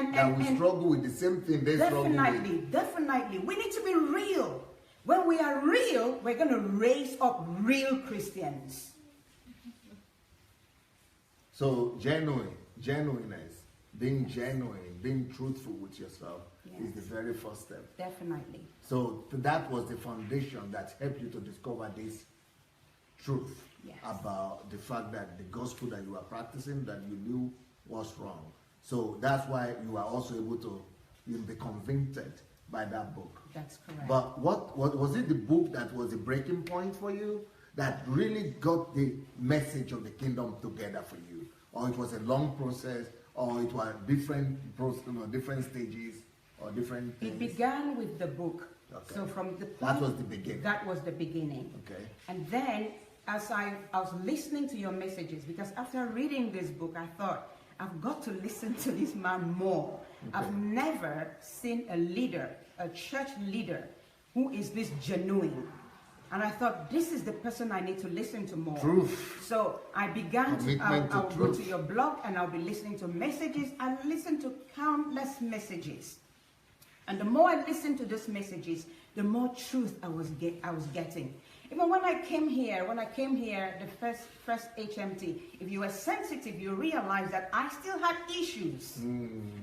that we struggle with the same thing they struggle with. Definitely. We need to be real. When we are real, we're going to raise up real Christians. So genuineness, being genuine, being truthful with yourself is the very first step. Definitely. So that was the foundation that helped you to discover this truth about the fact that the gospel that you are practicing, that you knew was wrong. So that's why you are also able to be convicted by that book. That's correct. But what was it, the book that was a breaking point for you, that really got the message of the kingdom together for you? Or it was a long process, or it was different stages, or different things? It began with the book. Okay. So from the point, that was the beginning. That was the beginning. Okay. And then as I was listening to your messages, because after reading this book, I thought, I've got to listen to this man more. Okay. I've never seen a leader, a church leader, who is this genuine. And I thought, this is the person I need to listen to more. Truth. So I began I'll go to your blog and I'll be listening to messages. I listened to countless messages. And the more I listened to those messages, the more truth I was getting. Even when I came here, the first HMT, if you were sensitive, you realize that I still had issues.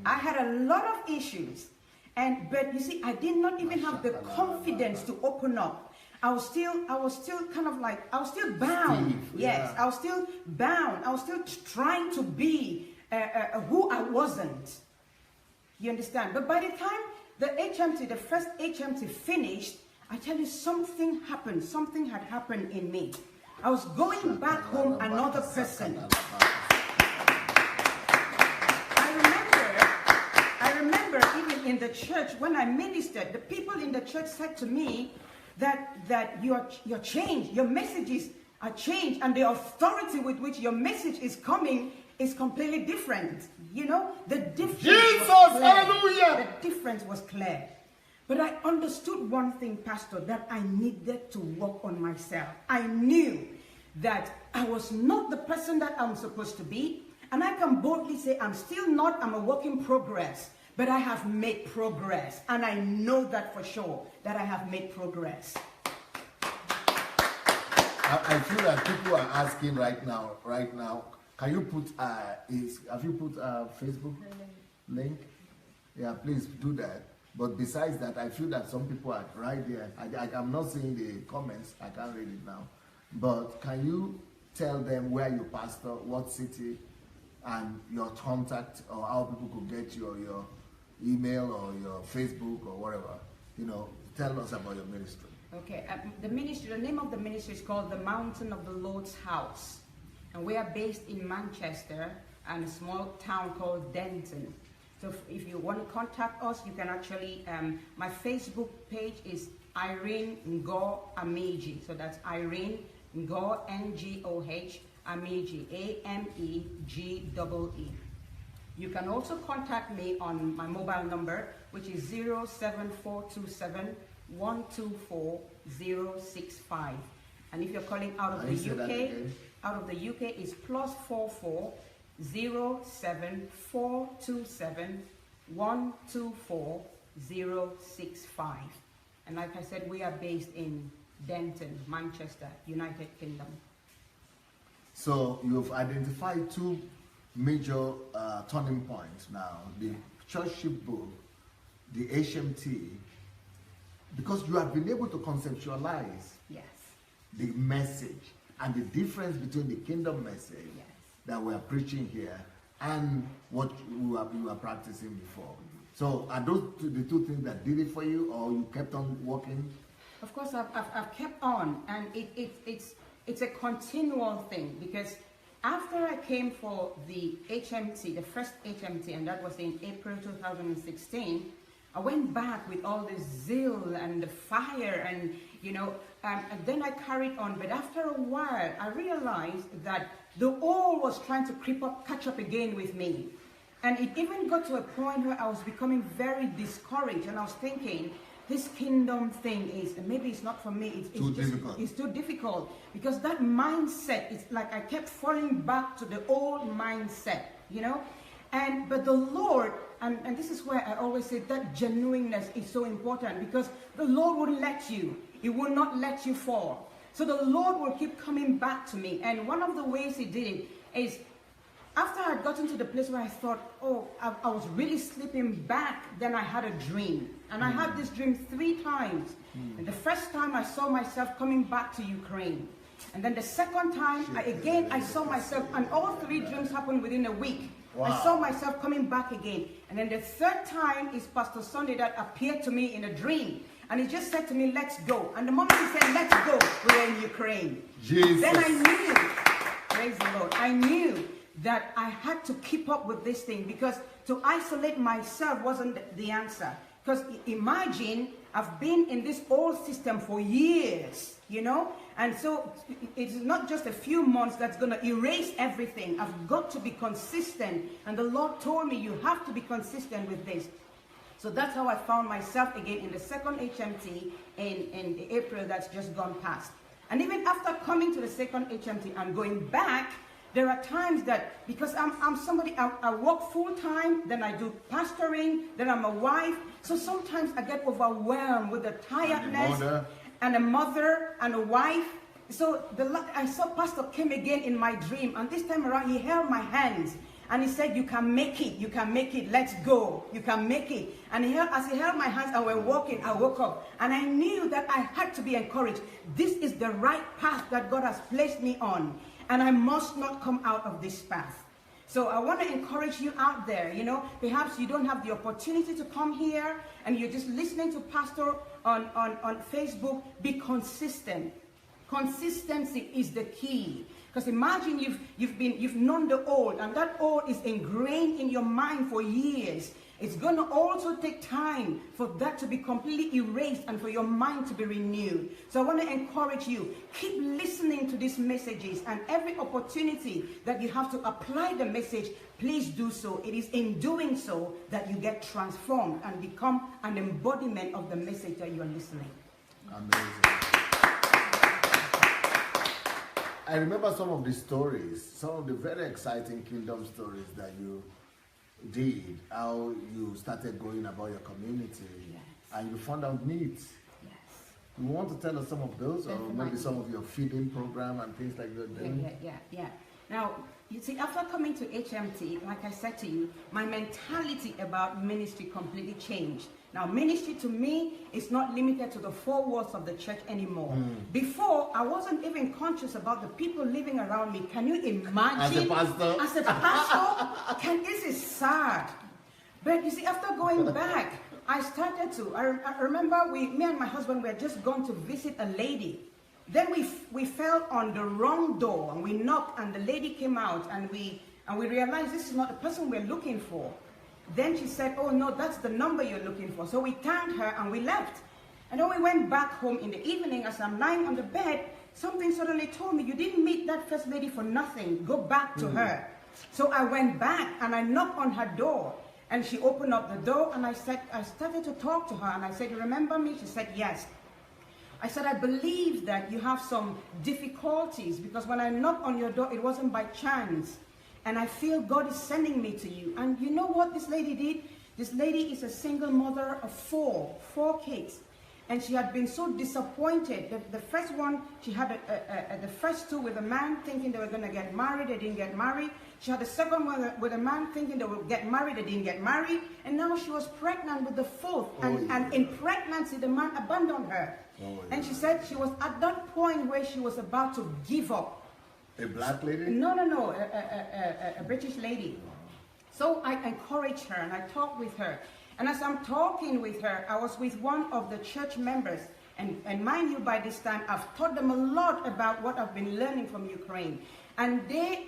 I had a lot of issues. But you see, I did not even have the confidence to open up. I was still kind of like, I was still bound. Yes, I was still bound. I was still trying to be who I wasn't. You understand? But by the time the first HMT finished, I tell you, something happened. Something had happened in me. I was going back home another person. I remember even in the church when I ministered, the people in the church said to me that you're changed, your messages are changed, and the authority with which your message is coming is completely different. You know, the difference was clear. Hallelujah! The difference was clear. But I understood one thing, Pastor, that I needed to work on myself. I knew that I was not the person that I'm supposed to be. And I can boldly say I'm still not, I'm a work in progress. But I have made progress. And I know that for sure, that I have made progress. I feel that people are asking right now, can you put, have you put a Facebook link? Yeah, please do that. But besides that, I feel that some people are right there. I'm not seeing the comments. I can't read it now. But can you tell them where you pastor, what city, and your contact, or how people could get you, or your email, or your Facebook, or whatever? You know, tell us about your ministry. Okay, the name of the ministry is called the Mountain of the Lord's House. And we are based in Manchester and a small town called Denton. So if you want to contact us, you can actually, my Facebook page is Irene Ngo Ameji. So that's Irene Ngo, Ngoh, Ameji, Amegie. You can also contact me on my mobile number, which is 07427 124 065. And if you're calling out of the UK, is +44 07427 124 065. And like I said, we are based in Denton, Manchester, United Kingdom. So you've identified two major turning points now: the churchship book, the HMT, because you have been able to conceptualize the message and the difference between the kingdom message that we are preaching here and what you are practicing before. So are those the two things that did it for you, or you kept on working? Of course, I've kept on, and it's a continual thing, because after I came for the HMT, the first HMT, and that was in April 2016, I went back with all the zeal and the fire, and and then I carried on. But after a while, I realized that the old was trying to catch up again with me. And it even got to a point where I was becoming very discouraged, and I was thinking, this kingdom thing maybe it's not for me. It's too difficult, because that mindset, it's like I kept falling back to the old mindset, But the Lord and this is where I always say that genuineness is so important, because the Lord wouldn't let you. He will not let you fall. So the Lord will keep coming back to me. And one of the ways he did it is, after I had gotten to the place where I thought, oh, I was really slipping back, then I had a dream. And I had this dream 3 times. And the first time I saw myself coming back to Ukraine. And then the second time, I saw myself, and all 3 dreams happened within a week. Wow. I saw myself coming back again. And then the third time is Pastor Sunday that appeared to me in a dream. And he just said to me, let's go. And the moment he said, let's go, we were in Ukraine. Jesus. Then I knew, praise the Lord, I knew that I had to keep up with this thing, because to isolate myself wasn't the answer. Because imagine, I've been in this old system for years, you know? And so it's not just a few months that's going to erase everything. I've got to be consistent. And the Lord told me, you have to be consistent with this. So that's how I found myself again in the second HMT in April that's just gone past. And even after coming to the second HMT and going back, there are times that, because I'm somebody, I work full time, then I do pastoring, then I'm a wife. So sometimes I get overwhelmed with the tiredness, and a mother and a wife. So I saw Pastor came again in my dream, and this time around he held my hands. And he said, you can make it, let's go, you can make it. And as he held my hands and we're walking, I woke up. And I knew that I had to be encouraged. This is the right path that God has placed me on. And I must not come out of this path. So I want to encourage you out there, you know, perhaps you don't have the opportunity to come here and you're just listening to Pastor on Facebook. Be consistent. Consistency is the key. Because imagine you've known the old, and that old is ingrained in your mind for years. It's going to also take time for that to be completely erased and for your mind to be renewed. So I want to encourage you, keep listening to these messages, and every opportunity that you have to apply the message, please do so. It is in doing so that you get transformed and become an embodiment of the message that you are listening. Amazing. I remember some of the stories, some of the very exciting kingdom stories that you did, how you started going about your community, yes, and you found out needs. Yes. You want to tell us some of those, or maybe some of your feeding program and things like that? Yeah. Now, you see, after coming to HMT, like I said to you, my mentality about ministry completely changed. Now, ministry to me is not limited to the 4 walls of the church anymore. Before, I wasn't even conscious about the people living around me. Can you imagine? As a pastor? This is sad. But you see, after going back, I started to. I remember me and my husband were just going to visit a lady. Then we fell on the wrong door, and we knocked, and the lady came out, and we realized this is not the person we're looking for. Then she said, oh no, that's the number you're looking for. So we thanked her and we left. And then we went back home in the evening. As I'm lying on the bed, something suddenly told me, you didn't meet that first lady for nothing. Go back to her. So I went back and I knocked on her door. And she opened up the door, and I started to talk to her. And I said, you remember me? She said, yes. I said, I believe that you have some difficulties, because when I knocked on your door, it wasn't by chance. And I feel God is sending me to you. And you know what this lady did? This lady is a single mother of four kids. And she had been so disappointed. The first one, she had the first 2 with a man thinking they were going to get married. They didn't get married. She had the second one with a man thinking they would get married. They didn't get married. And now she was pregnant with the 4th. And in pregnancy, the man abandoned her. And she said she was at that point where she was about to give up. A black lady? No, a British lady. So I encouraged her and I talked with her. And as I'm talking with her, I was with one of the church members. And mind you, by this time, I've taught them a lot about what I've been learning from Ukraine. And they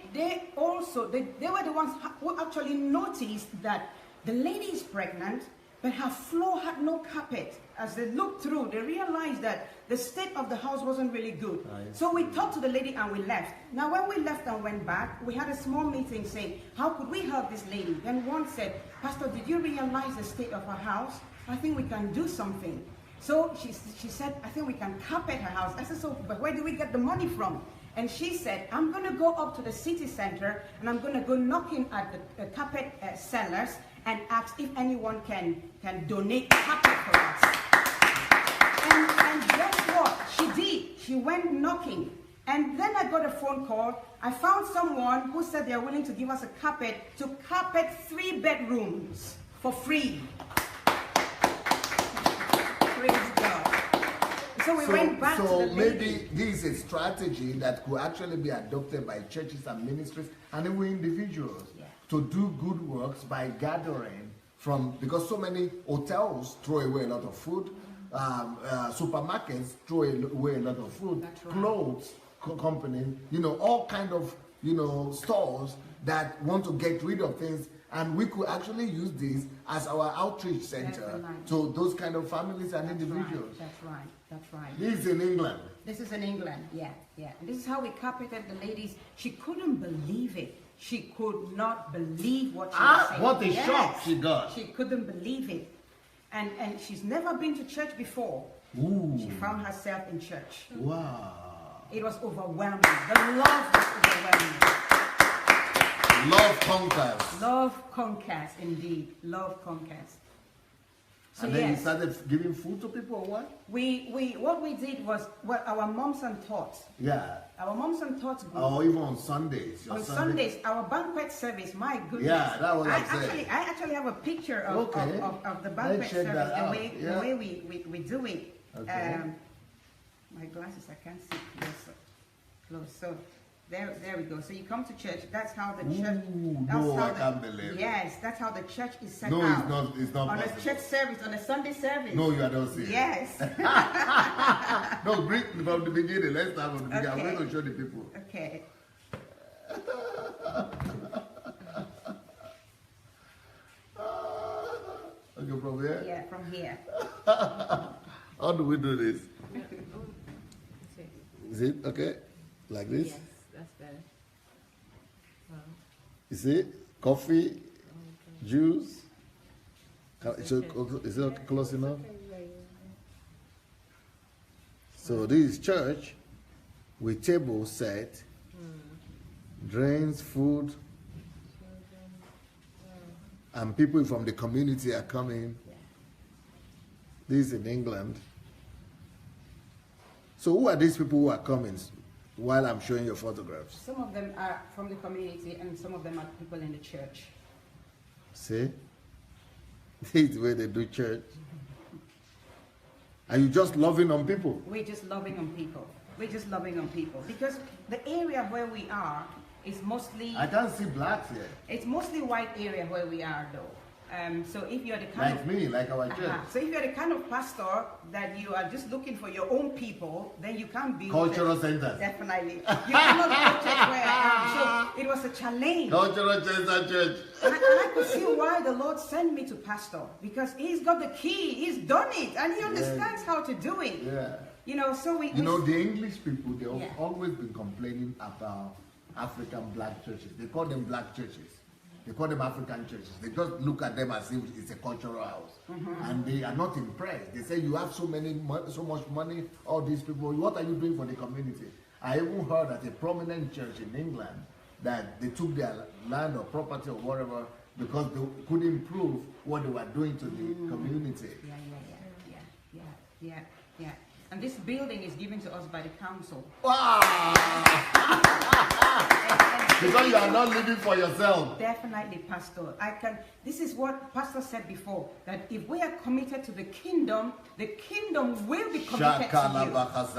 were the ones who actually noticed that the lady is pregnant, but her floor had no carpet. As they looked through, they realized that the state of the house wasn't really good. So we talked to the lady and we left. Now, when we left and went back, we had a small meeting saying, how could we help this lady? Then one said, Pastor, did you realize the state of her house? I think we can do something. So she said, I think we can carpet her house. I said, so, but where do we get the money from? And she said, I'm going to go up to the city center and I'm going to go knocking at the carpet sellers, and asked if anyone can donate carpet for us. And guess what? She did. She went knocking. And then I got a phone call. I found someone who said they're willing to give us a carpet to carpet 3 bedrooms for free. Praise God. So we went back to the lady. Maybe this is a strategy that could actually be adopted by churches and ministries and even individuals to do good works by gathering from, because so many hotels throw away a lot of food, supermarkets throw away a lot of food, clothes companies, all kind of, stores that want to get rid of things. And we could actually use this as our outreach center to those kind of families and individuals. That's right. This is in England. This is in England, yeah. And this is how we carpeted the ladies. She couldn't believe it. She could not believe what she was saying. What a shock she got. She couldn't believe it. And she's never been to church before. Ooh. She found herself in church. Wow. It was overwhelming. The love was overwhelming. Love conquers. Love conquers, indeed. Love conquers. So and then you started giving food to people or what? What we did was our moms and tots. Yeah. Our moms and tots group. Or even on Sundays. On Sundays, our banquet service, my goodness. Yeah, that was I actually have a picture of the banquet service, the way we do it. Okay. My glasses, I can't see close. So there we go. So you come to church. That's how the church. I can't believe it. Yes, that's how the church is set out. No, it's not on possible. a church service, on a Sunday service. No, you are not serious. Yes. No, bring from the beginning. Let's start from the beginning. I'm going to show the people. Okay. Okay, from here? Yeah, from here. How do we do this? Is it okay? Like this? Yes, that's better. Wow. You see? Coffee, juice. Is it close enough? So this is church with table set, drinks, food, and people from the community are coming. This is in England. So who are these people who are coming while I'm showing your photographs? Some of them are from the community and some of them are people in the church. See? This is the way they do church. Are you just loving on people? We're just loving on people. We're just loving on people. Because the area where we are is mostly... I can't see blacks here. It's mostly white area where we are though. So if you're the kind like me, like our church. So if you're the kind of pastor that you are just looking for your own people, then you can't build cultural centers. Definitely. You cannot build church where I am. So it was a challenge. Cultural center church. And I could see why the Lord sent me to pastor, because he's got the key, he's done it, and he understands how to do it. Yeah. So we... the English people, they've always been complaining about African black churches. They call them black churches. They call them African churches. They just look at them as if it's a cultural house. And they are not impressed. They say, you have so much money, all these people, what are you doing for the community? I even heard that a prominent church in England, that they took their land or property or whatever because they couldn't prove what they were doing to the community. Yeah. And this building is given to us by the council. Wow! Because you are not living for yourself. Definitely, Pastor. This is what Pastor said before, that if we are committed to the kingdom will be committed to you.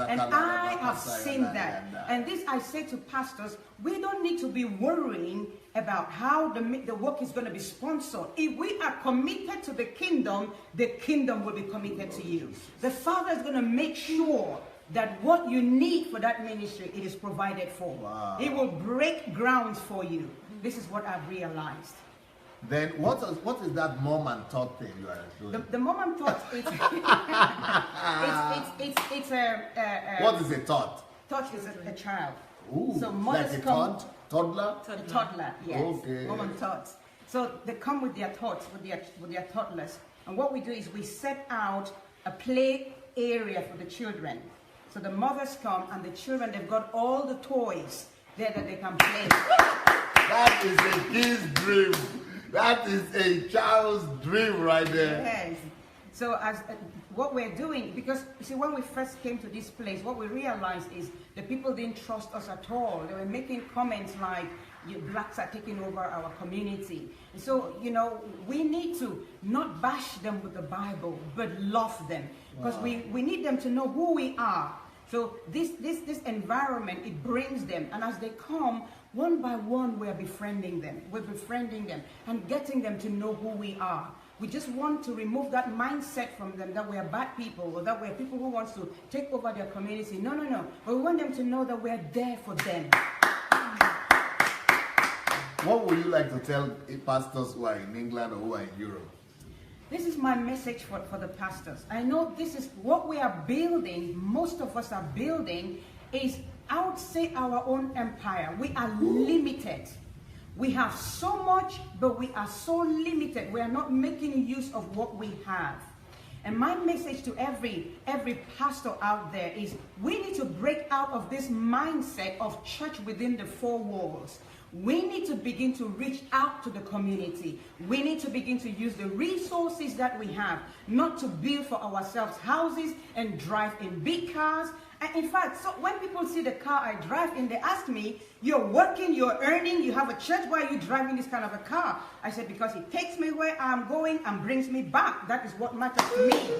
And I have seen that. And this I say to pastors, we don't need to be worrying about how the work is going to be sponsored. If we are committed to the kingdom will be committed to you. The Father is going to make sure that what you need for that ministry, it is provided for. Wow. It will break grounds for you. This is what I've realized. Then what is that mom and tot thing you are doing? The mom and tot, it's what is a tot? Tot is a child. Ooh, so mothers like a come, toddler? A toddler, yes. Okay. Mom and tots. So they come with their tots, with their toddlers. And what we do is we set out a play area for the children. So the mothers come and the children, they've got all the toys there that they can play. That is a kid's dream. That is a child's dream right there. Yes. So as what we're doing, because you see, when we first came to this place, what we realized is the people didn't trust us at all. They were making comments like, "You blacks are taking over our community." And so, you know, we need to not bash them with the Bible, but love them, because we need them to know who we are. So this environment, it brings them, and as they come, one by one, we're befriending them. We're befriending them and getting them to know who we are. We just want to remove that mindset from them that we are bad people, or that we're people who wants to take over their community. No, no, no. But we want them to know that we're there for them. What would you like to tell pastors who are in England or who are in Europe? This is my message for the pastors. I know this is what we are building, most of us are building, is, I would say, our own empire. We are limited. We have so much, but we are so limited. We are not making use of what we have. And my message to every pastor out there is, we need to break out of this mindset of church within the four walls. We need to begin to reach out to the community. We need to begin to use the resources that we have, not to build for ourselves houses and drive in big cars. And in fact, so when people see the car I drive in, they ask me, "You're working, you're earning, you have a church, why are you driving this kind of a car?" I said, "Because it takes me where I'm going and brings me back. That is what matters to me.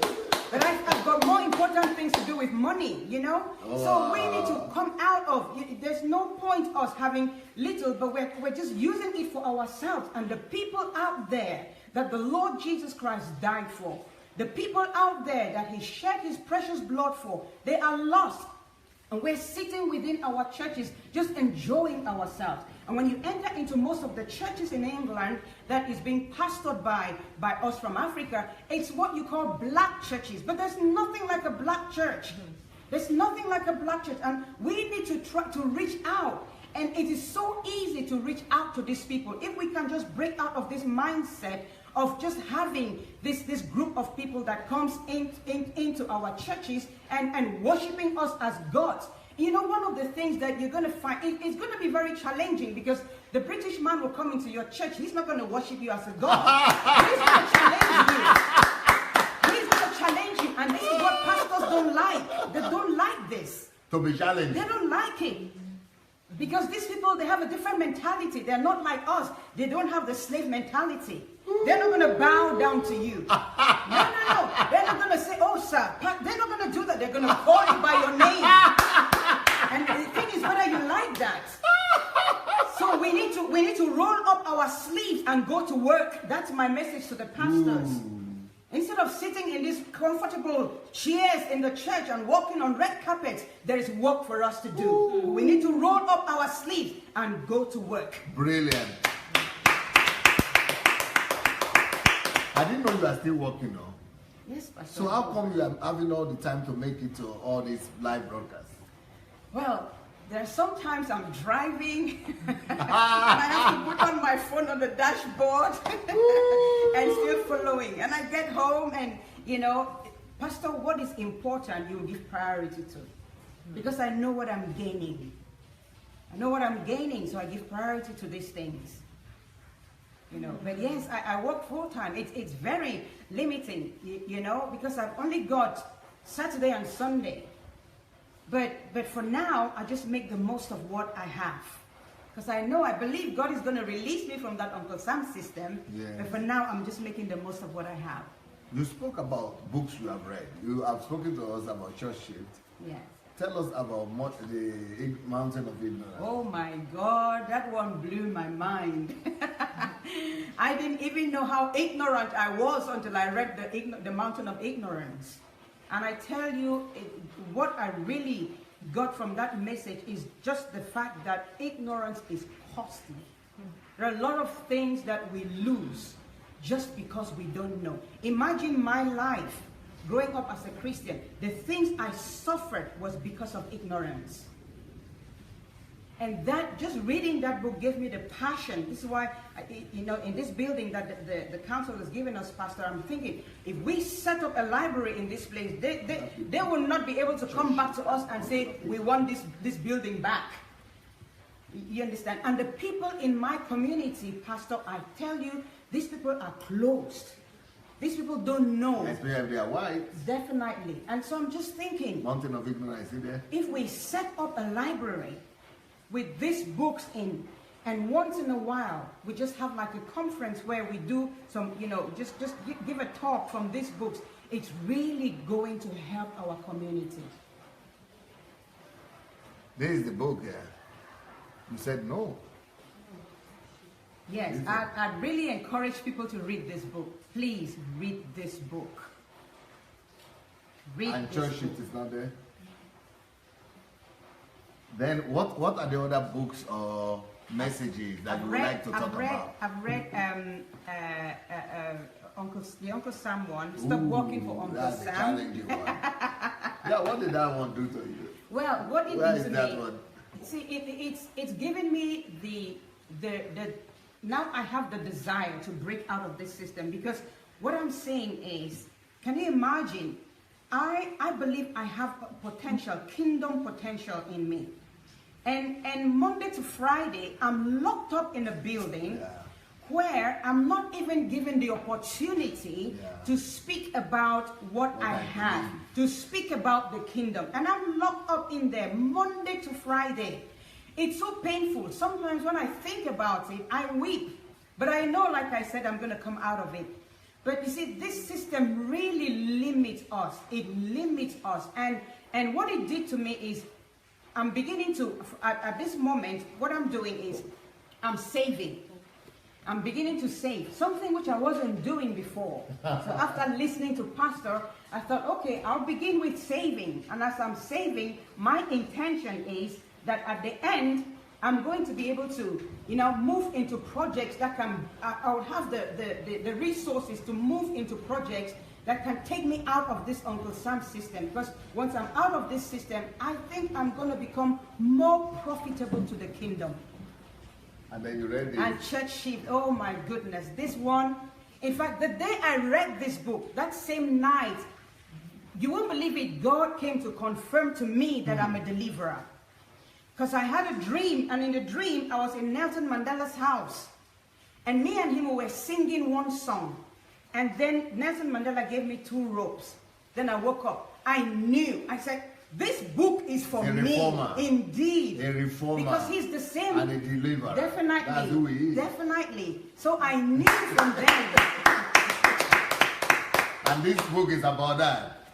But I've got more important things to do with money, you know?" So we need to come out of, there's no point us having little, but we're just using it for ourselves. And the people out there that the Lord Jesus Christ died for, the people out there that he shed his precious blood for, they are lost. And we're sitting within our churches just enjoying ourselves. And when you enter into most of the churches in England that is being pastored by us from Africa, it's what you call black churches. But there's nothing like a black church. There's nothing like a black church. And we need to try to reach out. And it is so easy to reach out to these people. If we can just break out of this mindset of just having this group of people that comes into our churches and worshiping us as gods. You know, one of the things that you're going to find, it's going to be very challenging, because the British man will come into your church. He's not going to worship you as a god. He's going to challenge you. He's going to challenge you. And this is what pastors don't like. They don't like this. To be challenged. They don't like it. Because these people, they have a different mentality. They're not like us. They don't have the slave mentality. They're not going to bow down to you. No. They're not going to say, "Oh, sir." They're not going to do that. They're going to call you by your name. And the thing is whether you like that. So we need to roll up our sleeves and go to work. That's my message to the pastors. Instead of sitting in these comfortable chairs in the church and walking on red carpets, there is work for us to do. We need to roll up our sleeves and go to work. Brilliant. I didn't know you are still working now. Yes, Pastor. So how come you are having all the time to make it to all these live broadcasts? Well, there's sometimes I'm driving and I have to put on my phone on the dashboard and still following. And I get home and, you know, Pastor, what is important you give priority to? Because I know what I'm gaining. I know what I'm gaining, so I give priority to these things. You know, but yes, I work full time. It's very limiting, you know, because I've only got Saturday and Sunday. But for now, I just make the most of what I have. Because I believe God is going to release me from that Uncle Sam system. Yes. But for now, I'm just making the most of what I have. You spoke about books you have read. You have spoken to us about Church Shift. Yes. Tell us about the Mountain of Ignorance. Oh my God, that one blew my mind. I didn't even know how ignorant I was until I read the Mountain of Ignorance. And I tell you, what I really got from that message is just the fact that ignorance is costly. There are a lot of things that we lose just because we don't know. Imagine my life growing up as a Christian. The things I suffered was because of ignorance. And that, just reading that book gave me the passion. This is why, you know, in this building that the council has given us, Pastor, I'm thinking, if we set up a library in this place, they will not be able to come back to us and say, "We want this building back." You understand? And the people in my community, Pastor, I tell you, These people are closed. These people don't know. Especially if they are white. Definitely. And so I'm just thinking, Mountain of ignorance, is there? if we set up a library with these books in, and once in a while, we just have like a conference where we do some, just give a talk from these books, it's really going to help our community. This is the book, yeah. You said no. Yes, I'd really encourage people to read this book. Please read this book. Read and this church book. sheet is not there. Then what are the other books or messages that you would like to talk about? I've read the Uncle Sam one. Stop working for Uncle that's Sam. The challenging one. Yeah, what did that one do to you? Well, what it Where did is to that me, one? see, it's given me the now I have the desire to break out of this system, because what I'm saying is, can you imagine? I believe I have potential, kingdom potential in me. And Monday to Friday, I'm locked up in a building where I'm not even given the opportunity to speak about what I have, to speak about the kingdom. And I'm locked up in there Monday to Friday. It's so painful. Sometimes when I think about it, I weep. But I know, like I said, I'm going to come out of it. But you see, this system really limits us. It limits us. And what it did to me is, I'm beginning to, at this moment, what I'm doing is, I'm saving. I'm beginning to save, something which I wasn't doing before. So after listening to Pastor, I thought, okay, I'll begin with saving. And as I'm saving, my intention is that at the end, I'm going to be able to, move into projects that can, I'll have the resources to move into projects that can take me out of this Uncle Sam system. Because once I'm out of this system, I think I'm going to become more profitable to the kingdom. And then you read it. And church shift, oh my goodness, this one. In fact, the day I read this book, that same night, you won't believe it, God came to confirm to me that I'm a deliverer. Because I had a dream, and in the dream, I was in Nelson Mandela's house. And me and him were singing one song. And then Nelson Mandela gave me 2 ropes. Then I woke up. I knew. I said, this book is for me. Indeed. A reformer. Because he's the same. And a deliverer. Definitely. That's who he is. Definitely. So I knew from then. And this book is about that.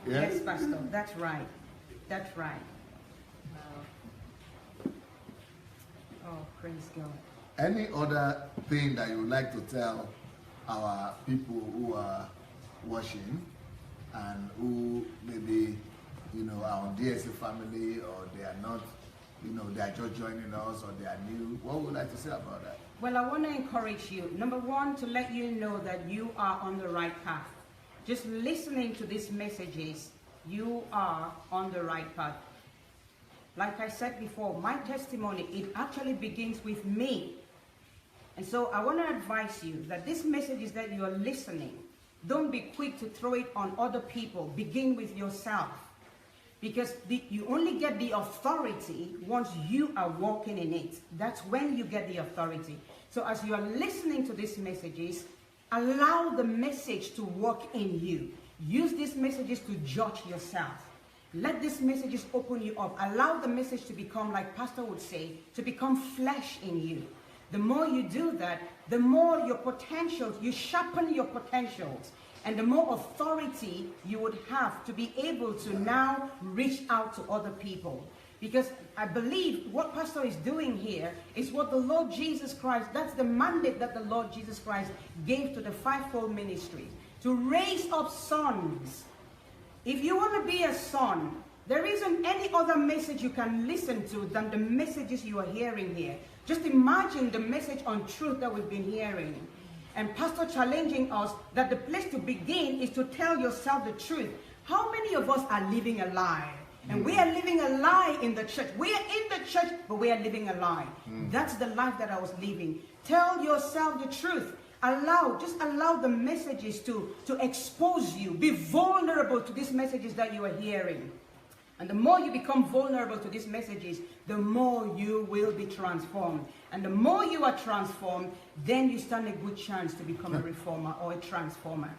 Yes, Yes, Pastor. That's right. That's right. Oh, praise God. Any other thing that you would like to tell our people who are watching and who maybe, are on DSA family, or they are not, they are just joining us, or they are new? What would you like to say about that? Well, I want to encourage you. Number one, to let you know that you are on the right path. Just listening to these messages, you are on the right path. Like I said before, my testimony, it actually begins with me. And so I want to advise you that these messages that you are listening, don't be quick to throw it on other people. Begin with yourself. Because you only get the authority once you are walking in it. That's when you get the authority. So as you are listening to these messages, allow the message to work in you. Use these messages to judge yourself. Let these messages open you up. Allow the message to become, like Pastor would say, to become flesh in you. The more you do that, the more your potentials, you sharpen your potentials, and the more authority you would have to be able to now reach out to other people. Because I believe what Pastor is doing here is what the Lord Jesus Christ, that's the mandate that the Lord Jesus Christ gave to the fivefold ministry, to raise up sons. If you want to be a son, there isn't any other message you can listen to than the messages you are hearing here. Just imagine the message on truth that we've been hearing. And Pastor challenging us that the place to begin is to tell yourself the truth. How many of us are living a lie? And we are living a lie in the church. We are in the church, but we are living a lie. That's the life that I was living. Tell yourself the truth. Just allow the messages to expose you. Be vulnerable to these messages that you are hearing. And the more you become vulnerable to these messages, the more you will be transformed. And the more you are transformed, then you stand a good chance to become a reformer or a transformer.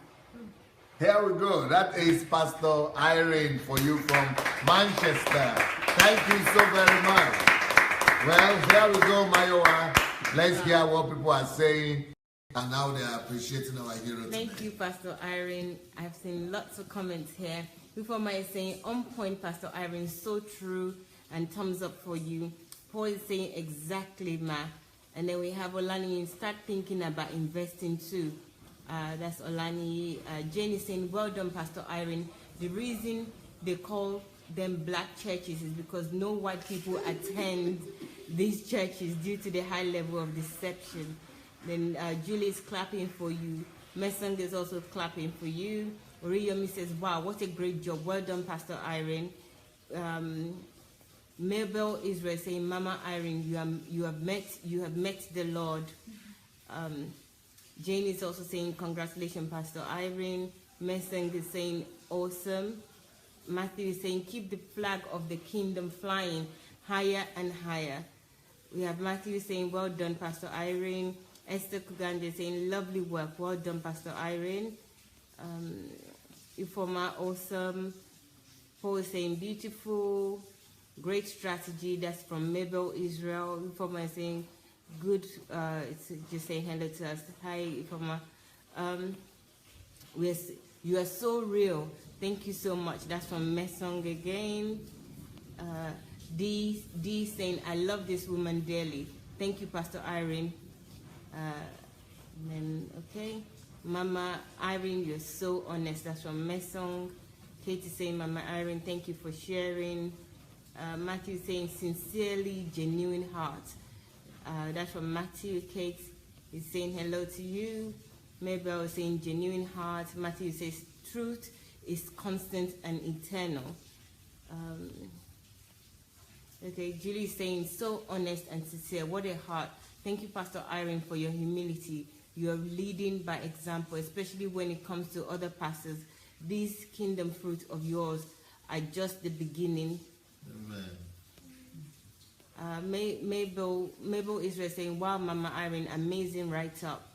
Here we go. That is Pastor Irene for you from Manchester. Thank you so very much. Well, here we go, Mayowa. Let's hear what people are saying and how they are appreciating our hero today. Thank you, Pastor Irene. I've seen lots of comments here. Before my saying, on point, Pastor Irene, so true, and thumbs up for you. Paul is saying, exactly, ma. And then we have Olani, start thinking about investing too. That's Olani. Jane is saying, well done, Pastor Irene. The reason they call them black churches is because no white people attend these churches due to the high level of deception. Then Julie is clapping for you. Mesang is also clapping for you. Oriyomi says, wow, what a great job. Well done, Pastor Irene. Mabel Israel saying, Mama Irene, you have met the Lord. Jane is also saying, congratulations, Pastor Irene. Mesang is saying, awesome. Matthew is saying, keep the flag of the kingdom flying higher and higher. We have Matthew saying, well done, Pastor Irene. Esther Kugande is saying, lovely work. Well done, Pastor Irene. Ifoma, awesome. Paul is saying, beautiful. Great strategy. That's from Mabel Israel. Ifoma is saying, good. It's just saying hello to us. Hi, Ifoma. You are so real. Thank you so much. That's from Mesong again. D saying, I love this woman dearly. Thank you, Pastor Irene. Then, okay. Mama Irene, you're so honest. That's from Mesong. Katie saying, Mama Irene, thank you for sharing. Matthew saying, sincerely, genuine heart. That's from Matthew. Kate is saying hello to you. Mabel is saying, genuine heart. Matthew says, truth is constant and eternal. Okay, Julie is saying, so honest and sincere. What a heart. Thank you, Pastor Irene, for your humility. You are leading by example, especially when it comes to other pastors. These kingdom fruits of yours are just the beginning. Amen. Mabel Israel saying, wow, Mama Irene, amazing write-up.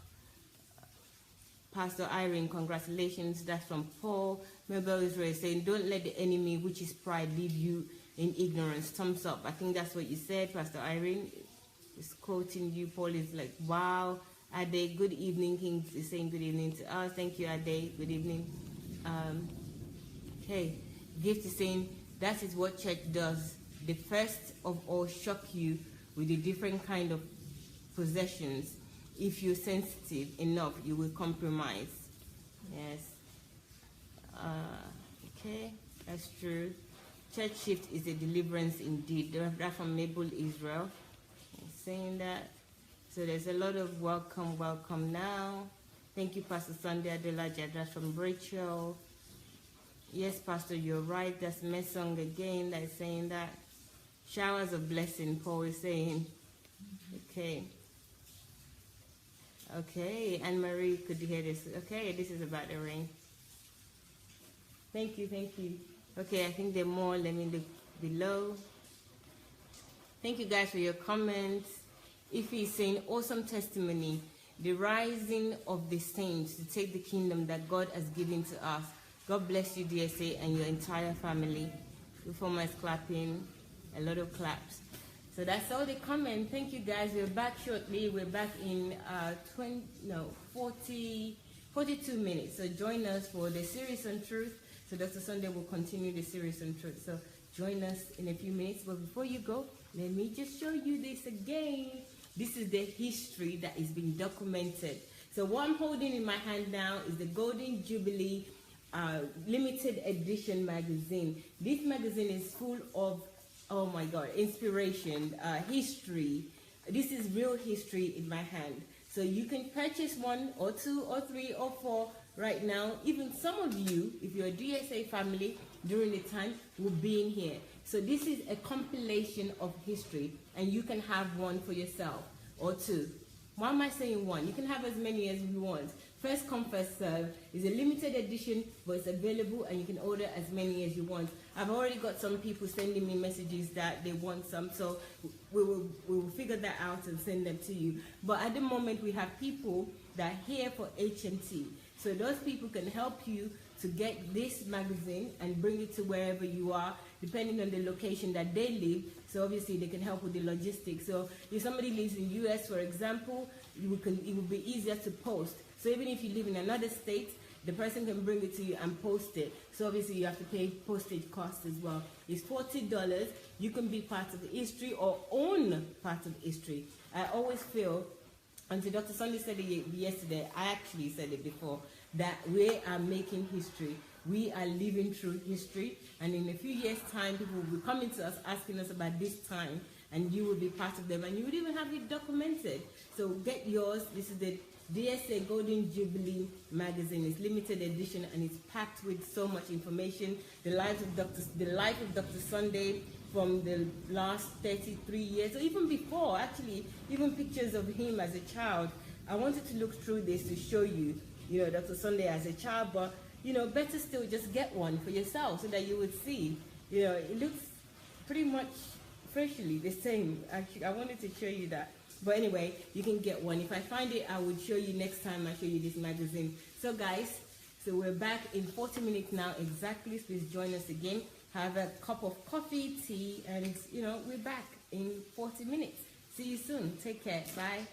Pastor Irene, congratulations. That's from Paul. Mabel Israel saying, don't let the enemy, which is pride, leave you in ignorance. Thumbs up. I think that's what you said, Pastor Irene. Is quoting you. Paul is like, wow. Ade, good evening. King is saying good evening to us. Thank you, Ade. Good evening. Okay. Gift is saying, that is what church does. The first of all shock you with the different kind of possessions. If you're sensitive enough, you will compromise. Yes. Okay. That's true. Church shift is a deliverance indeed. That's from Mabel Israel. Saying that. So there's a lot of welcome now. Thank you, Pastor Sunday Adelaja. That's from Rachel. Yes, Pastor, you're right. That's Mesong again that's saying that. Showers of blessing, Paul is saying. Okay. Okay, Anne-Marie, could you hear this? Okay, this is about the rain. Thank you. Okay, I think there are more. Let me look below. Thank you guys for your comments. If he's saying, awesome testimony, the rising of the saints to take the kingdom that God has given to us. God bless you, DSA, and your entire family. Reformers clapping, a lot of claps. So that's all the comment. Thank you guys. We're back shortly. We're back in 42 minutes. So join us for the series on truth. So Dr. Sunday will continue the series on truth. So join us in a few minutes. But before you go, let me just show you this again. This is the history that is being documented. So what I'm holding in my hand now is the Golden Jubilee limited edition magazine. This magazine is full of, oh my God, inspiration, history. This is real history in my hand. So you can purchase 1 or 2 or 3 or 4 right now. Even some of you, if you're a DSA family during the time, will be in here. So this is a compilation of history, and you can have 1 for yourself or 2. Why am I saying 1? You can have as many as you want. First come, first serve. It's a limited edition, but it's available and you can order as many as you want. I've already got some people sending me messages that they want some, so we will figure that out and send them to you. But at the moment, we have people that are here for HMT. So those people can help you to get this magazine and bring it to wherever you are, depending on the location that they live. So obviously they can help with the logistics. So if somebody lives in the US, for example, it will be easier to post. So even if you live in another state, the person can bring it to you and post it. So obviously you have to pay postage costs as well. It's $40. You can be part of the history or own part of history. I always feel, until Dr. Sunday said it yesterday, I actually said it before, that we are making history. We are living through history. And in a few years' time, people will be coming to us asking us about this time, and you will be part of them, and you would even have it documented. So get yours. This is the DSA Golden Jubilee magazine. It's limited edition and it's packed with so much information. The life of Dr. Sunday from the last 33 years, or even before, actually, even pictures of him as a child. I wanted to look through this to show you, Dr. Sunday as a child, but, better still, just get one for yourself so that you would see, it looks pretty much facially the same. Actually, I wanted to show you that. But anyway, you can get one. If I find it, I will show you next time I show you this magazine. So guys, we're back in 40 minutes now exactly. Please join us again. Have a cup of coffee, tea, and we're back in 40 minutes. See you soon. Take care. Bye.